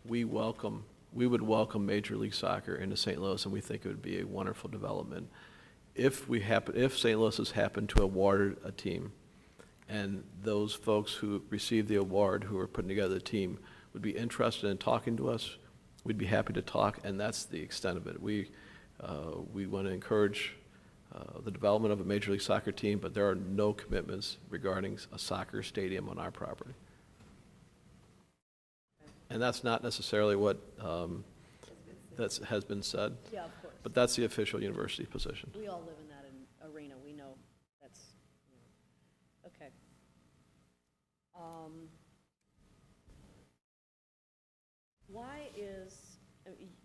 we would welcome Major League Soccer into St. Louis, and we think it would be a wonderful development. If St. Louis has happened to award a team, and those folks who received the award, who are putting together the team, would be interested in talking to us, we'd be happy to talk, and that's the extent of it. We want to encourage the development of a Major League Soccer team, but there are no commitments regarding a soccer stadium on our property. And that's not necessarily what has been said, Yeah, of course. but that's the official university position. We all live in that arena, we know that's, okay. Why is,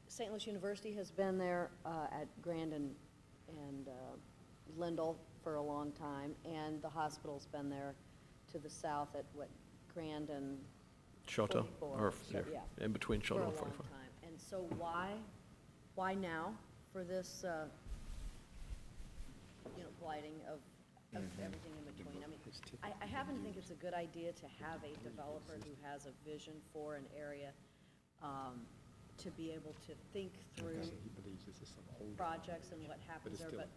St. Louis University has been there at Grand and Lindell for a long time, and the hospital's been there to the south at Grand and Shoto, 44, or yeah, in between for a Shoto long and 45. time. And so why now for this, blighting of everything in between? I mean, I happen to think it's a good idea to have a developer who has a vision for an area, to be able to think through projects and what happens there, but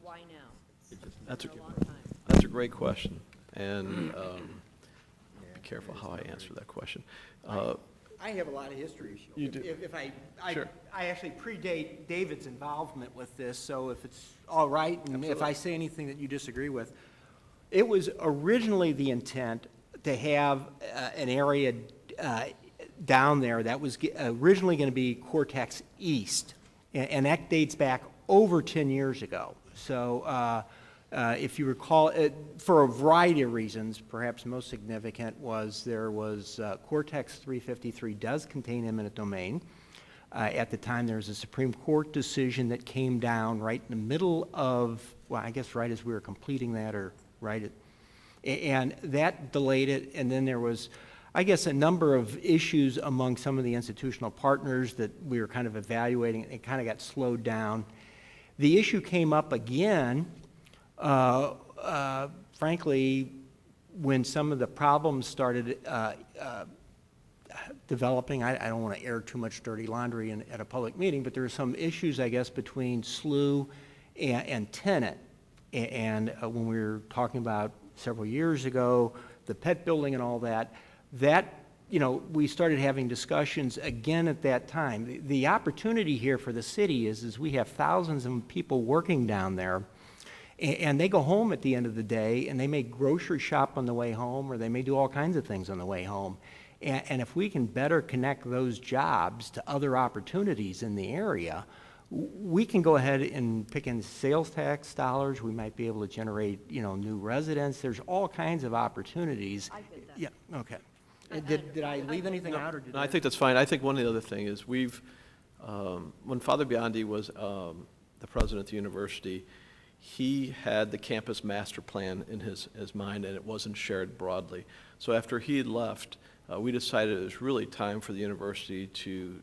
why now? It's That's been a long time. That's a great question, and be careful how I answer that question. I have a lot of history. You do. If I Sure. actually predate David's involvement with this, so if it's all right, and if I say anything that you disagree with, it was originally the intent to have an area down there that was originally going to be Cortex East, and that dates back over 10 years ago. So if you recall, for a variety of reasons, perhaps most significant was there was Cortex 353 does contain eminent domain. At the time, there was a Supreme Court decision that came down right in the middle of, well, I guess right as we were completing that, or right at, and that delayed it, and then there was, I guess, a number of issues among some of the institutional partners that we were kind of evaluating. It kind of got slowed down. The issue came up again, frankly, when some of the problems started developing. I don't want to air too much dirty laundry at a public meeting, but there were some issues, I guess, between SLU and tenant. And when we were talking about several years ago, the pet building and all that, that you know, we started having discussions again at that time. The opportunity here for the city is we have thousands of people working down there, and they go home at the end of the day, and they may grocery shop on the way home, or they may do all kinds of things on the way home. And if we can better connect those jobs to other opportunities in the area, we can go ahead and pick in sales tax dollars. We might be able to generate, you know, new residents. There's all kinds of opportunities. I get that. Yeah, okay. Did I leave anything out, or did No, I think that's fine. I think one of the other thing is when Father Biondi was the president of the university, he had the campus master plan in his mind, and it wasn't shared broadly. So after he had left, we decided it was really time for the university to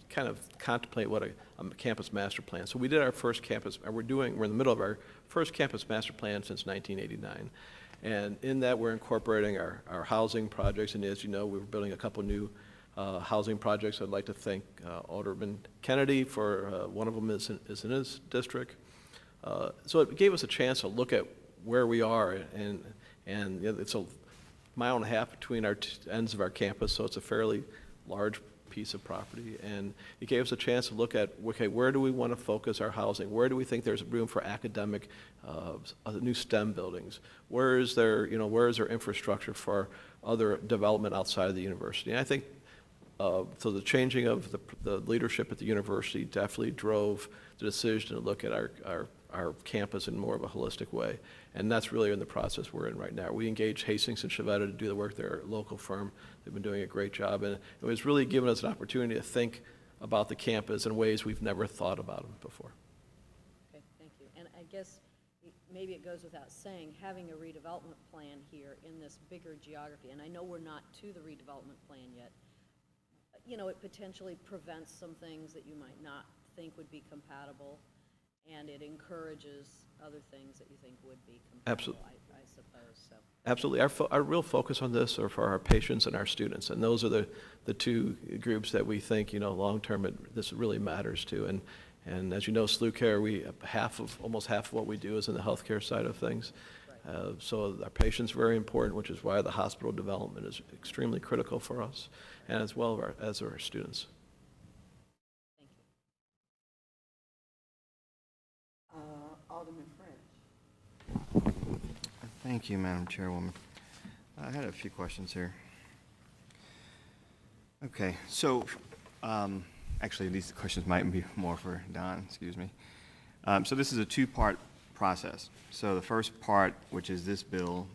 kind of contemplate what a campus master plan. So we did our first campus, we're in the middle of our first campus master plan since 1989. And in that, we're incorporating our housing projects, and as you know, we're building a couple new housing projects. I'd like to thank Alderman Kennedy for one of them is in his district. So it gave us a chance to look at where we are, and you know, it's a mile and a half between our ends of our campus, so it's a fairly large piece of property, and it gave us a chance to look at, okay, where do we want to focus our housing? Where do we think there's room for academic, new STEM buildings? Where is there infrastructure for other development outside of the university? And I think, so the changing of the leadership at the university definitely drove the decision to look at our campus in more of a holistic way. And that's really in the process we're in right now. We engaged Hastings and Chevetta to do the work. They're a local firm. They've been doing a great job. And it was really giving us an opportunity to think about the campus in ways we've never thought about them before. Okay, thank you. And I guess maybe it goes without saying, having a redevelopment plan here in this bigger geography, and I know we're not to the redevelopment plan yet, you know, it potentially prevents some things that you might not think would be compatible, and it encourages other things that you think would be compatible, Absolutely. I suppose, so. Absolutely. Our real focus on this are for our patients and our students, and those are the two groups that we think, you know, long-term this really matters to. And as you know, SLU Care, almost half of what we do is in the healthcare side of things. Right. So our patients are very important, which is why the hospital development is extremely critical for us, and as well as our students. Thank you. Alderman French. Thank you, Madam Chairwoman. I had a few questions here. Okay, so actually these questions might be more for Don, excuse me. So this is a two-part process. So the first part, which is this bill,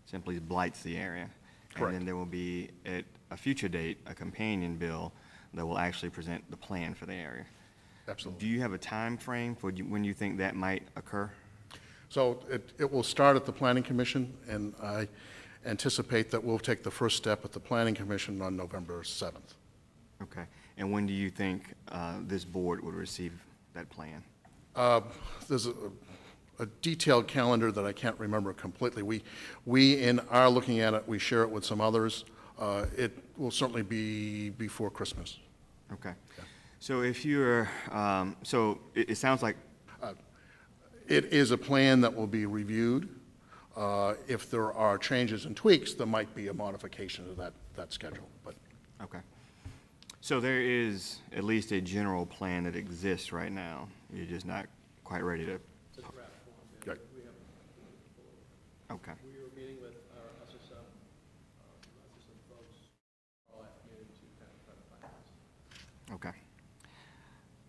simply blights the area. Correct. And then there will be, at a future date, a companion bill that will actually present the plan for the area. Absolutely. Do you have a time frame for when you think that might occur? So it will start at the Planning Commission, and I anticipate that we'll take the first step at the Planning Commission on November 7th. Okay. And when do you think this board would receive that plan? There's a detailed calendar that I can't remember completely. We in our looking at it, we share it with some others. It will certainly be before Christmas. Okay. So if you're, so it sounds like, It is a plan that will be reviewed. If there are changes and tweaks, there might be a modification of that schedule, but. okay. So there is at least a general plan that exists right now. You're just not quite ready to. Right. Okay. We were meeting with our SSM folks all afternoon to kind of try to find this. Okay.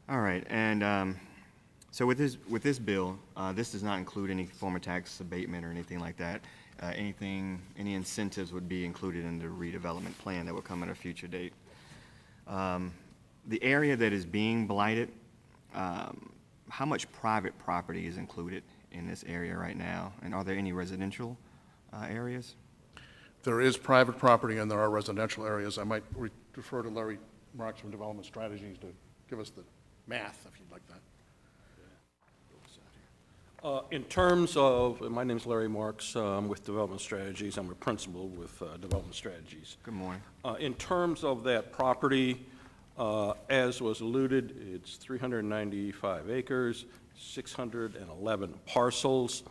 All right. And so with this bill, this does not include any form of tax abatement or anything like that. Any incentives would be included in the redevelopment plan that will come at a future date. The area that is being blighted, how much private property is included in this area right now? And are there any residential areas? There is private property and there are residential areas. I might refer to Larry Marks from Development Strategies to give us the math, if you'd like that. In terms of, my name's Larry Marks, I'm with Development Strategies. I'm a principal with Development Strategies. Good morning. In terms of that property, as was alluded, it's 395 acres, 611 parcels.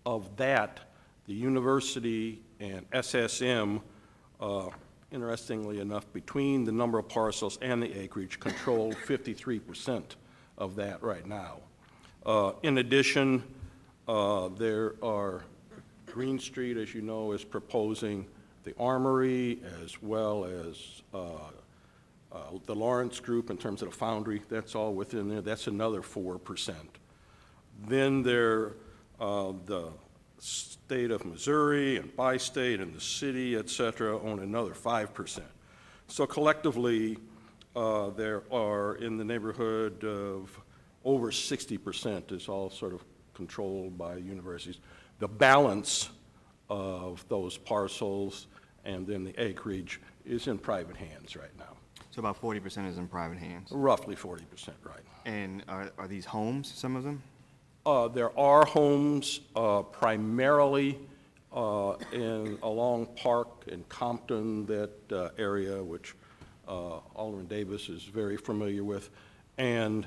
Of that, the university and SSM interestingly enough, between the number of parcels and the acreage, control 53% of that right now. In addition, there are, Green Street, as you know, is proposing the Armory as well as the Lawrence Group in terms of the Foundry. That's all within there. That's another 4%. Then there, the state of Missouri and bi-state and the city, et cetera, own another 5%. So collectively, there are in the neighborhood of over 60% is all sort of controlled by universities. The balance of those parcels and then the acreage is in private hands right now. So about 40% is in private hands. Roughly 40%, right. And are these homes, some of them? There are homes primarily along Park and Compton, that area, which Alderman Davis is very familiar with. And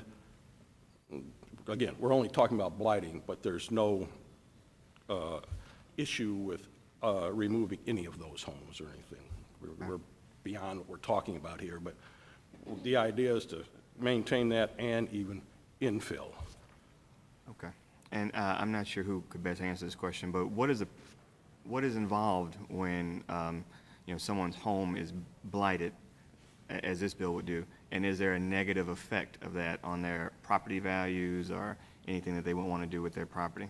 again, we're only talking about blighting, but there's no issue with removing any of those homes or anything. We're beyond what we're talking about here, but the idea is to maintain that and even infill. Okay. And I'm not sure who could best answer this question, but what is involved when someone's home is blighted, as this bill would do, and is there a negative effect of that on their property values or anything that they would want to do with their property?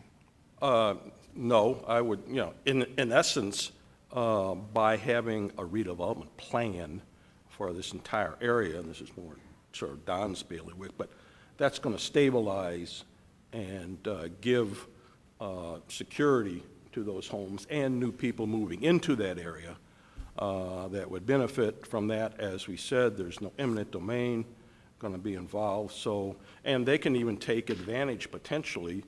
No, I would, in essence, by having a redevelopment plan for this entire area, and this is more sort of Don's bailiwick, but that's going to stabilize and give security to those homes and new people moving into that area that would benefit from that. As we said, there's no eminent domain going to be involved, so, and they can even take advantage potentially,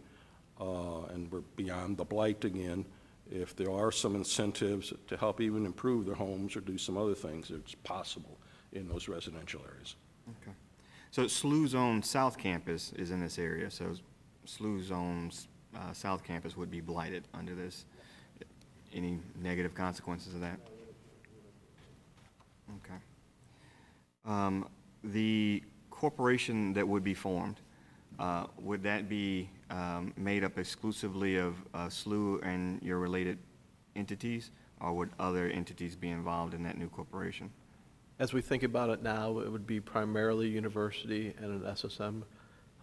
and we're beyond the blight again, if there are some incentives to help even improve their homes or do some other things, it's possible in those residential areas. Okay. So SLU Zone South Campus is in this area, so SLU Zone's South Campus would be blighted under this. Any negative consequences of that? Okay. The corporation that would be formed, would that be made up exclusively of SLU and your related entities, or would other entities be involved in that new corporation? As we think about it now, it would be primarily university and an SSM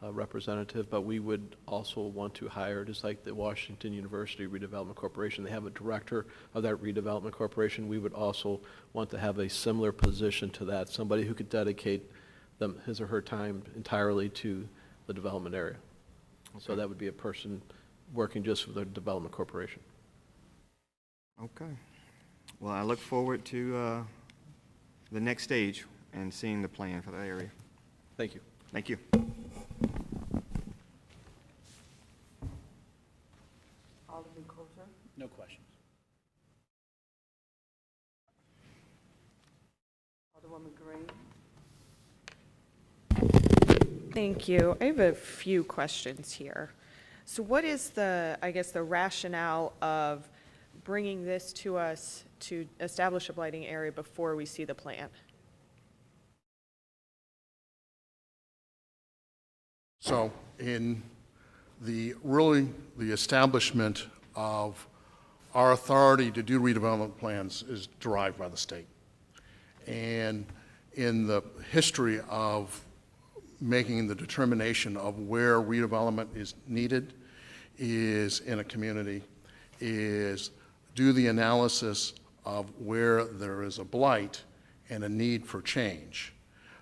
representative, but we would also want to hire, just like the Washington University Redevelopment Corporation, they have a director of that redevelopment corporation. We would also want to have a similar position to that, somebody who could dedicate his or her time entirely to the development area. Okay. So that would be a person working just for the development corporation. Okay. Well, I look forward to the next stage and seeing the plan for that area. Thank you. Thank you. Alderman Coulter? No questions. Alderwoman Green? Thank you. I have a few questions here. So what is the rationale of bringing this to us to establish a blighting area before we see the plan? So in the establishment of our authority to do redevelopment plans is derived by the state. And in the history of making the determination of where redevelopment is needed is in a community is do the analysis of where there is a blight and a need for change.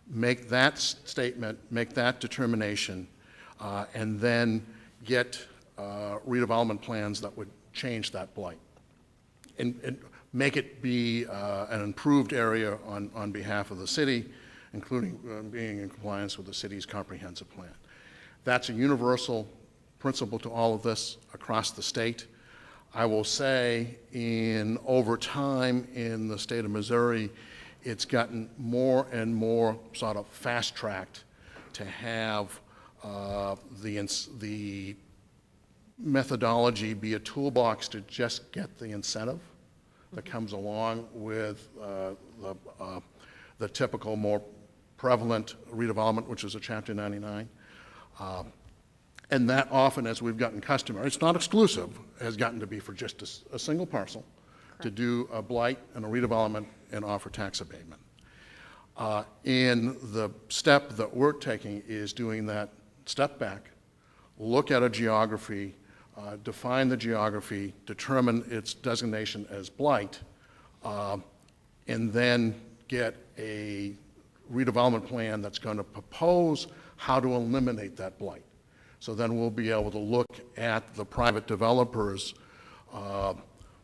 Make that statement, make that determination, and then get redevelopment plans that would change that blight. And make it be an improved area on behalf of the city, including being in compliance with the city's comprehensive plan. That's a universal principle to all of this across the state. I will say over time in the state of Missouri, it's gotten more and more sort of fast-tracked to have the methodology be a toolbox to just get the incentive that comes along with the typical, more prevalent redevelopment, which is a Chapter 99. And that often, as we've gotten customary, it's not exclusive, has gotten to be for just a single parcel to do a blight and a redevelopment and offer tax abatement. And the step that we're taking is doing that step back, look at a geography, define the geography, determine its designation as blight, and then get a redevelopment plan that's going to propose how to eliminate that blight. So then we'll be able to look at the private developers'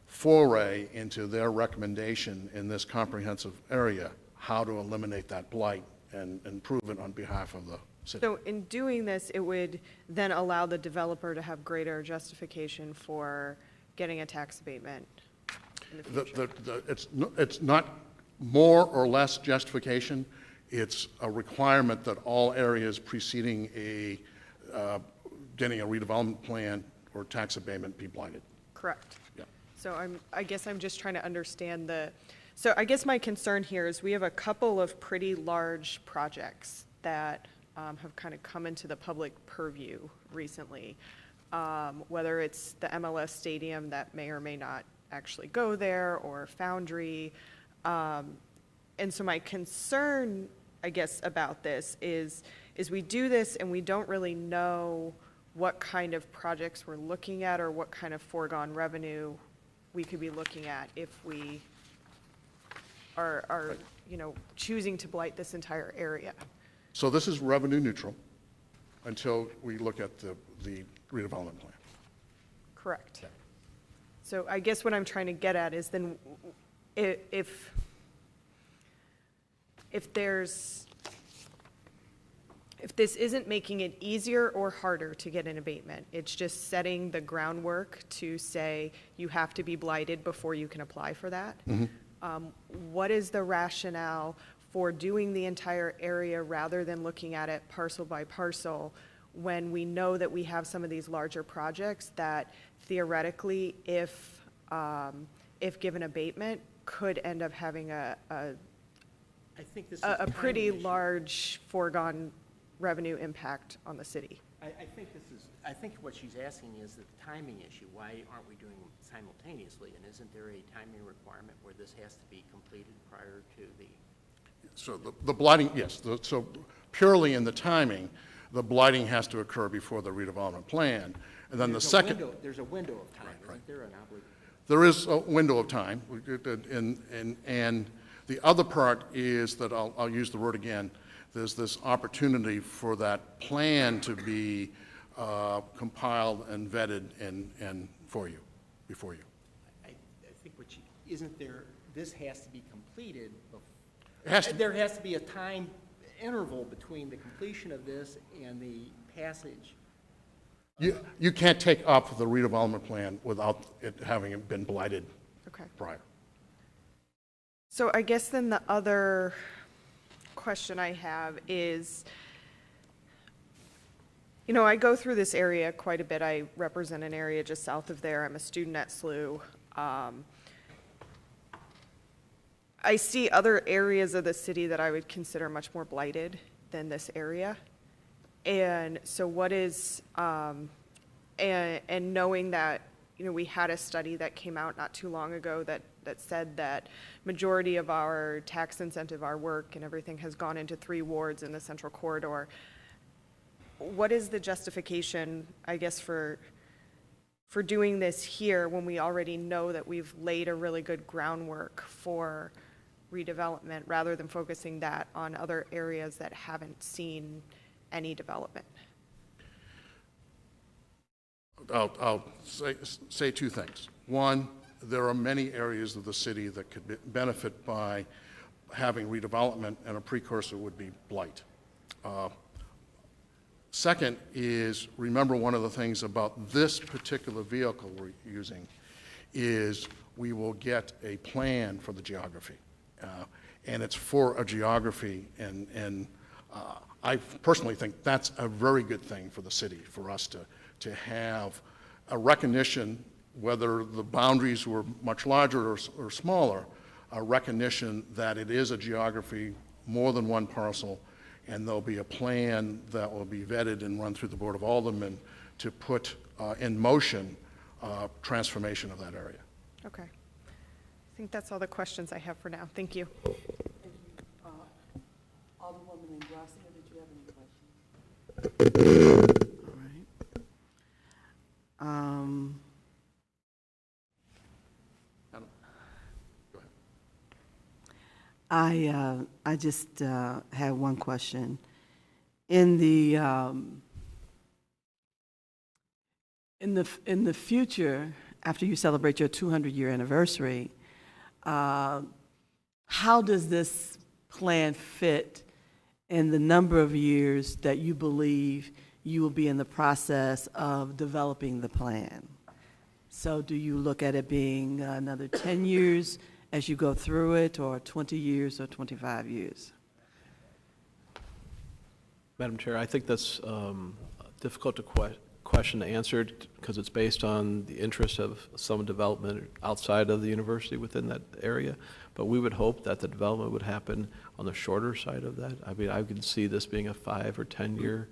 foray into their recommendation in this comprehensive area, how to eliminate that blight and improve it on behalf of the city. So in doing this, it would then allow the developer to have greater justification for getting a tax abatement in the future? It's not more or less justification. It's a requirement that all areas preceding getting a redevelopment plan or tax abatement be blighted. Correct. Yeah. So I guess I'm just trying to understand so I guess my concern here is we have a couple of pretty large projects that have kind of come into the public purview recently, whether it's the MLS stadium that may or may not actually go there, or Foundry. And so my concern, I guess, about this is we do this and we don't really know what kind of projects we're looking at or what kind of foregone revenue we could be looking at if we are choosing to blight this entire area. So this is revenue neutral until we look at the redevelopment plan. Correct. So I guess what I'm trying to get at is then if this isn't making it easier or harder to get an abatement, it's just setting the groundwork to say you have to be blighted before you can apply for that. What is the rationale for doing the entire area rather than looking at it parcel by parcel when we know that we have some of these larger projects that theoretically, if given abatement, could end up having a I think this is a a pretty timing issue. large foregone revenue impact on the city? I think what she's asking is the timing issue. Why aren't we doing them simultaneously? And isn't there a timing requirement where this has to be completed prior to the? So the blighting, yes, so purely in the timing, the blighting has to occur before the redevelopment plan. And then the second. There's a window of time, isn't there, an obligation? There is a window of time, and the other part is that, I'll use the word again, there's this opportunity for that plan to be compiled and vetted and before you. I think isn't there, this has to be completed. There has to be a time interval between the completion of this and the passage. You can't take up the redevelopment plan without it having been blighted Okay. prior. So I guess then the other question I have is, I go through this area quite a bit. I represent an area just south of there. I'm a student at SLU. I see other areas of the city that I would consider much more blighted than this area. And so what is, and knowing that, we had a study that came out not too long ago that said that majority of our tax incentive, our work and everything has gone into 3 wards in the Central Corridor. What is the justification, I guess, for doing this here when we already know that we've laid a really good groundwork for redevelopment rather than focusing that on other areas that haven't seen any development? I'll say 2 things. One, there are many areas of the city that could benefit by having redevelopment, and a precursor would be blight. Second is, remember, one of the things about this particular vehicle we're using is we will get a plan for the geography. And it's for a geography, and I personally think that's a very good thing for the city, for us to have a recognition whether the boundaries were much larger or smaller, a recognition that it is a geography, more than one parcel, and there'll be a plan that will be vetted and run through the Board of Aldermen to put in motion transformation of that area. Okay. I think that's all the questions I have for now. Thank you. Alderwoman Ingrassia, did you have any questions? All right. Adam, go ahead. I just had one question. In the future, after you celebrate your 200-year anniversary, how does this plan fit in the number of years that you believe you will be in the process of developing the plan? So do you look at it being another 10 years as you go through it, or 20 years or 25 years? Madam Chair, I think that's difficult to question to answer because it's based on the interest of some development outside of the university within that area. But we would hope that the development would happen on the shorter side of that. I mean, I could see this being a 5 or 10 year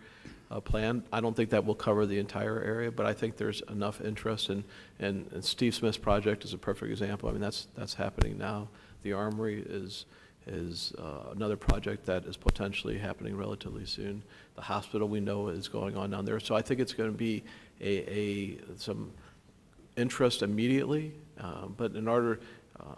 plan. I don't think that will cover the entire area, but I think there's enough interest and Steve Smith's project is a perfect example. I mean, that's happening now. The Armory is another project that is potentially happening relatively soon. The hospital we know is going on down there. So I think it's going to be some interest immediately, but in order,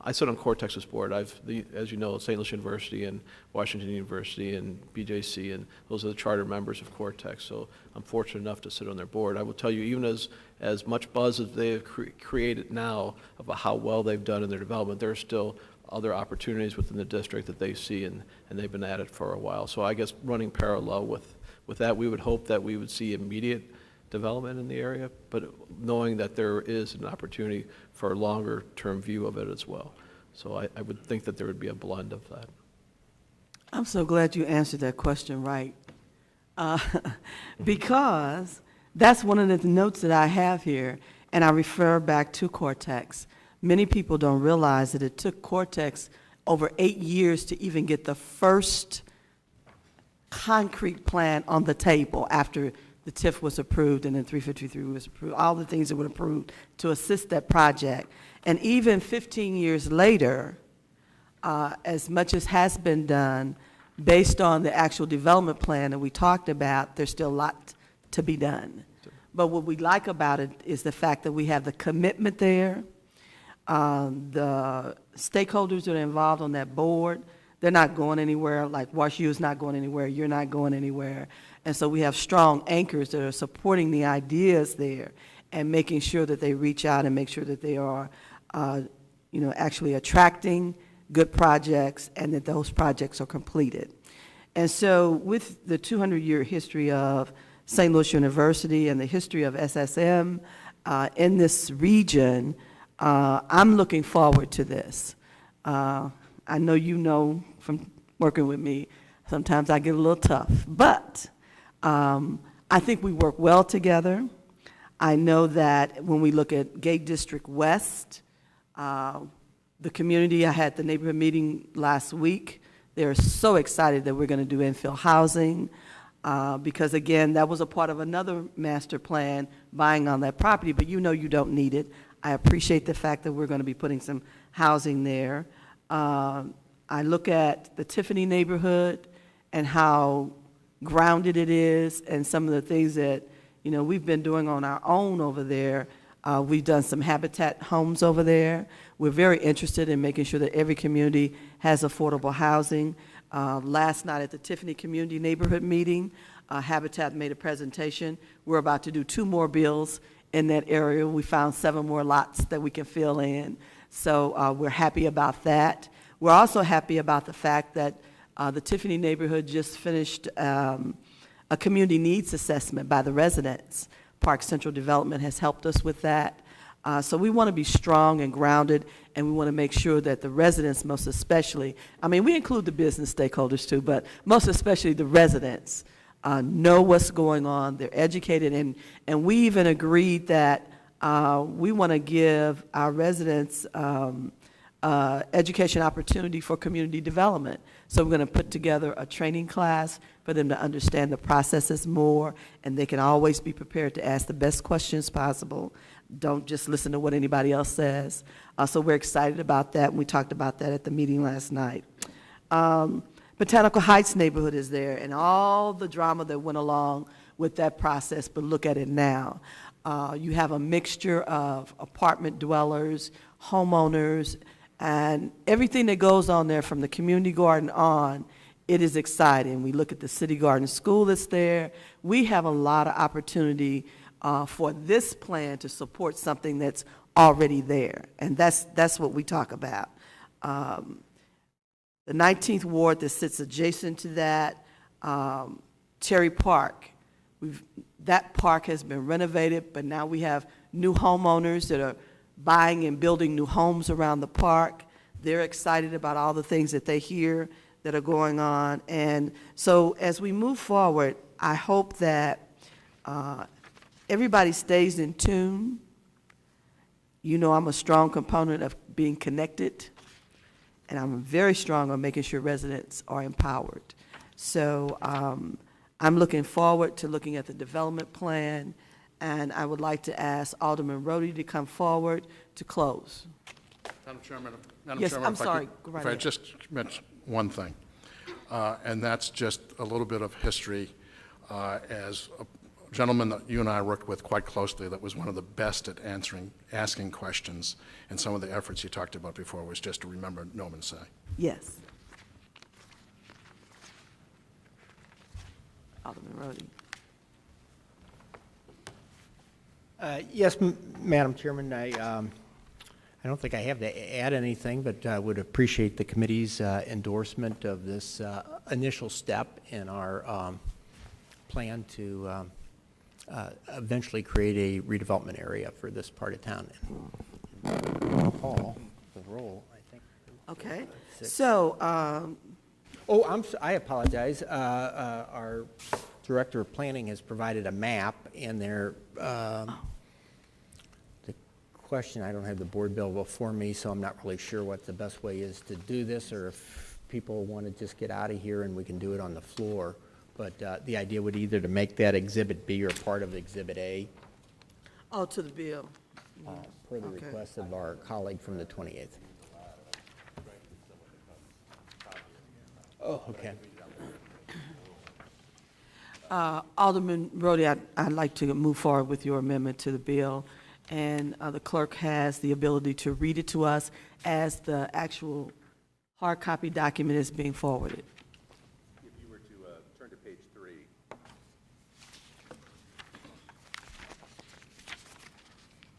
I sit on Cortex's board. As you know, St. Louis University and Washington University and BJC, and those are the charter members of Cortex, so I'm fortunate enough to sit on their board. I will tell you, even as much buzz as they have created now about how well they've done in their development, there are still other opportunities within the district that they see, and they've been at it for a while. So I guess running parallel with that, we would hope that we would see immediate development in the area, but knowing that there is an opportunity for a longer-term view of it as well. So I would think that there would be a blend of that. I'm so glad you answered that question right, because that's one of the notes that I have here, and I refer back to Cortex. Many people don't realize that it took Cortex over 8 years to even get the first concrete plan on the table after the TIF was approved and then 353 was approved, all the things that were approved to assist that project. And even 15 years later, as much as has been done, based on the actual development plan that we talked about, there's still a lot to be done. But what we like about it is the fact that we have the commitment there. The stakeholders that are involved on that board, they're not going anywhere, like WashU is not going anywhere, you're not going anywhere. And so we have strong anchors that are supporting the ideas there and making sure that they reach out and make sure that they are, actually attracting good projects and that those projects are completed. And so with the 200-year history of St. Louis University and the history of SSM in this region, I'm looking forward to this. I know you know from working with me, sometimes I get a little tough, but I think we work well together. I know that when we look at Gate District West, the community, I had the neighborhood meeting last week. They're so excited that we're going to do infill housing because, again, that was a part of another master plan, buying on that property, but you know you don't need it. I appreciate the fact that we're going to be putting some housing there. I look at the Tiffany neighborhood and how grounded it is and some of the things that, we've been doing on our own over there. We've done some habitat homes over there. We're very interested in making sure that every community has affordable housing. Last night at the Tiffany Community Neighborhood Meeting, Habitat made a presentation. We're about to do 2 more bills in that area. We found 7 more lots that we can fill in. So we're happy about that. We're also happy about the fact that the Tiffany neighborhood just finished a community needs assessment by the residents. Park Central Development has helped us with that. So we want to be strong and grounded, and we want to make sure that the residents, most especially, we include the business stakeholders too, but most especially the residents, know what's going on, they're educated, and we even agreed that we want to give our residents education opportunity for community development. So we're going to put together a training class for them to understand the processes more, and they can always be prepared to ask the best questions possible. Don't just listen to what anybody else says. So we're excited about that, and we talked about that at the meeting last night. Botanical Heights neighborhood is there, and all the drama that went along with that process, but look at it now. You have a mixture of apartment dwellers, homeowners, and everything that goes on there from the community garden on. It is exciting. We look at the city garden school that's there. We have a lot of opportunity for this plan to support something that's already there, and that's what we talk about. The 19th ward that sits adjacent to that, Cherry Park, that park has been renovated, but now we have new homeowners that are buying and building new homes around the park. They're excited about all the things that they hear that are going on. And so as we move forward, I hope that everybody stays in tune. You know, I'm a strong component of being connected, and I'm very strong on making sure residents are empowered. So I'm looking forward to looking at the development plan, and I would like to ask Alderman Rhodey to come forward to close. Madam Chairman, Yes, I'm if I sorry. could- Go right If I ahead. just mention one thing, and that's just a little bit of history. As a gentleman that you and I worked with quite closely that was one of the best at asking questions, and some of the efforts you talked about before was just to remember Nomen Say. Yes. Alderman Rhodey. Yes, Madam Chairman, I don't think I have to add anything, but I would appreciate the committee's endorsement of this initial step in our plan to eventually create a redevelopment area for this part of town. Call the roll, I think. Okay. So, Oh, I apologize. Our Director of Planning has provided a map, and there, the question, I don't have the board bill before me, so I'm not really sure what the best way is to do this, or if people want to just get out of here and we can do it on the floor. But the idea would either to make that Exhibit B or part of Exhibit A, oh, to the bill. per the Okay. request of our colleague from the 28th. Oh, okay. Alderman Rhodey, I'd like to move forward with your amendment to the bill, and the clerk has the ability to read it to us as the actual hard copy document is being forwarded. If you were to turn to page 3.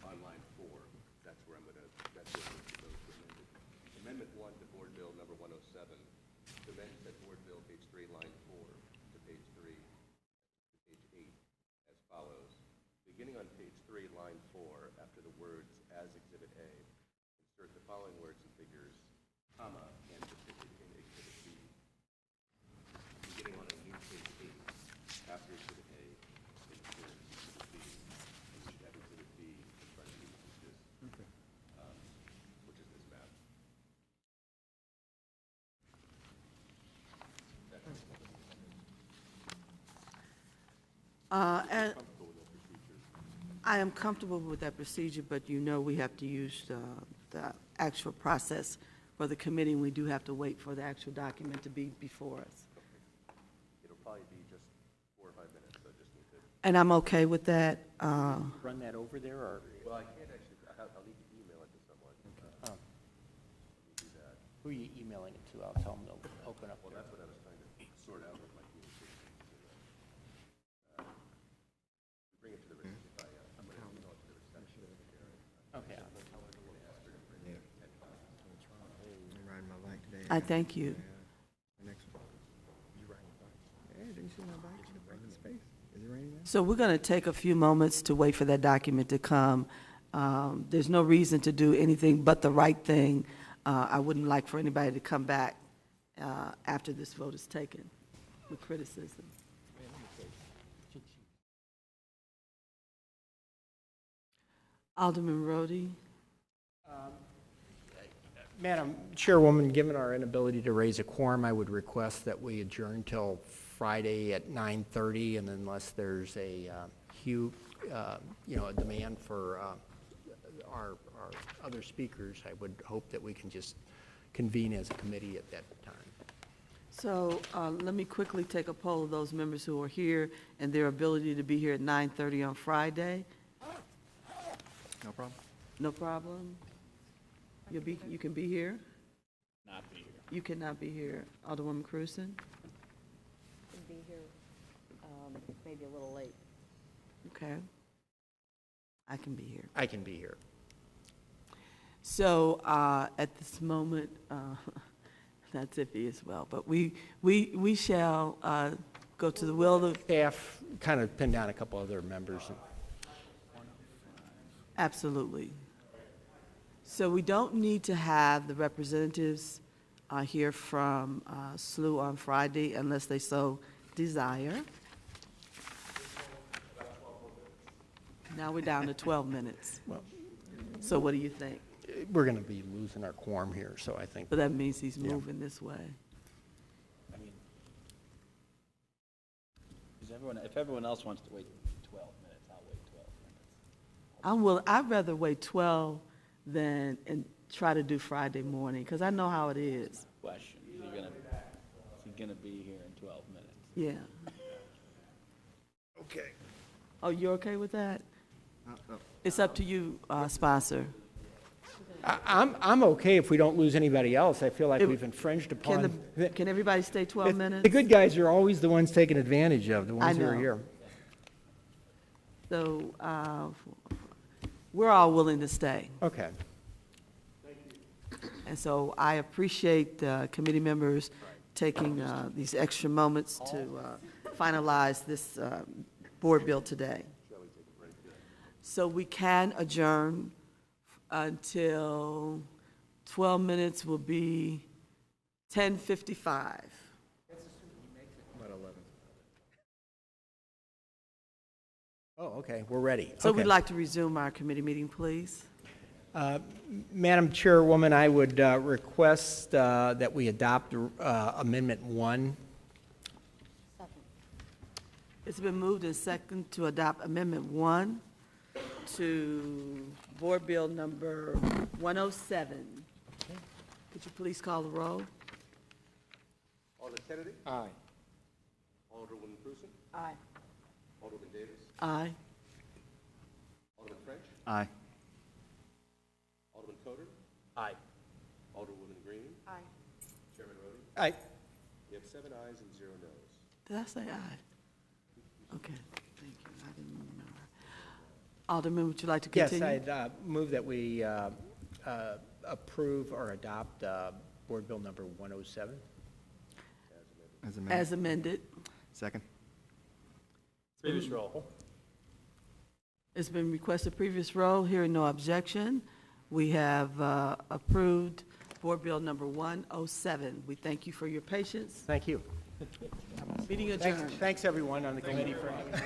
On line 4, that's where I'm going to, that's what we're proposed to amend it. Amendment 1 to Board Bill number 107, to amend said Board Bill, page 3, line 4, to page 3, to page 8, as follows. Beginning on page 3, line 4, after the words "as Exhibit A," insert the following words and figures, comma, and depicted in Exhibit B. Beginning on a new page 8, after Exhibit A, insert Exhibit B, and we should have Exhibit B in front of you, which is this map. And I am comfortable with that procedure, but you know we have to use the actual process for the committee, and we do have to wait for the actual document to be before us. It'll probably be just 4 or 5 minutes, so just need to. And I'm okay with that. Run that over there, or? Well, I can't actually, I'll need to email it to someone. Oh. Let me do that. Who are you emailing it to? I'll tell them to open up. Well, that's what I was trying to sort out with my communications. Bring it to the, if I'm going to email it to the reception. Okay. Riding my bike today. I thank you. Next one. Hey, didn't you see my bike? In space. Is it raining now? So we're going to take a few moments to wait for that document to come. There's no reason to do anything but the right thing. I wouldn't like for anybody to come back after this vote is taken with criticism. Alderman Rhodey? Madam Chairwoman, given our inability to raise a quorum, I would request that we adjourn till Friday at 9:30, and unless there's a a demand for our other speakers, I would hope that we can just convene as a committee at that time. So let me quickly take a poll of those members who are here and their ability to be here at 9:30 on Friday. No problem. No problem? You can be here? Not be here. You cannot be here. Alderwoman Cruzen? Can be here, maybe a little late. Okay. I can be here. I can be here. So at this moment, that's iffy as well, but we shall go to the will of, Staff kind of pinned down a couple other members. absolutely. So we don't need to have the representatives here from SLU on Friday unless they so desire. Now we're down to 12 minutes. Well, So what do you think? we're going to be losing our quorum here, so I think. But that means he's Yeah. moving this way. I mean, if everyone else wants to wait 12 minutes, I'll wait 12 minutes. I'd rather wait 12 than, and try to do Friday morning, because I know how it is. Question, is he gonna be here in 12 minutes? Yeah. Okay. Oh, you're okay with that? It's up to you, sponsor. I'm okay if we don't lose anybody else. I feel like It- we've infringed Can upon. can everybody stay 12 minutes? The good guys are always the ones taken advantage of, the ones who are know. here. So, we're all willing to stay. Okay. And so I appreciate committee members taking these extra moments to finalize this board bill today. So we can adjourn until 12 minutes will be 10:55. Oh, okay, we're ready. So Okay. we'd like to resume our committee meeting, please. Madam Chairwoman, I would request that we adopt Amendment 1. It's been moved and second to adopt Amendment 1 to Board Bill number 107. Could you please call the roll? Alderman Kennedy? Aye. Alderwoman Cruzen? Aye. Alderman Davis? Aye. Alderman French? Aye. Alderman Coder? Aye. Alderwoman Green? Aye. Chairman Rhodey? Aye. We have 7 ayes and 0 noes. Did I say aye? Okay, thank you. I didn't remember. Alderman, would you like to Yes, continue? I'd move that we approve or adopt Board Bill number 107. As amended. As amended. Second. Previous roll. It's been requested previous roll. Hearing no objection, we have approved Board Bill number 107. We thank you for your patience. Thank you. Meeting adjourned. Thanks, everyone on the committee for having me.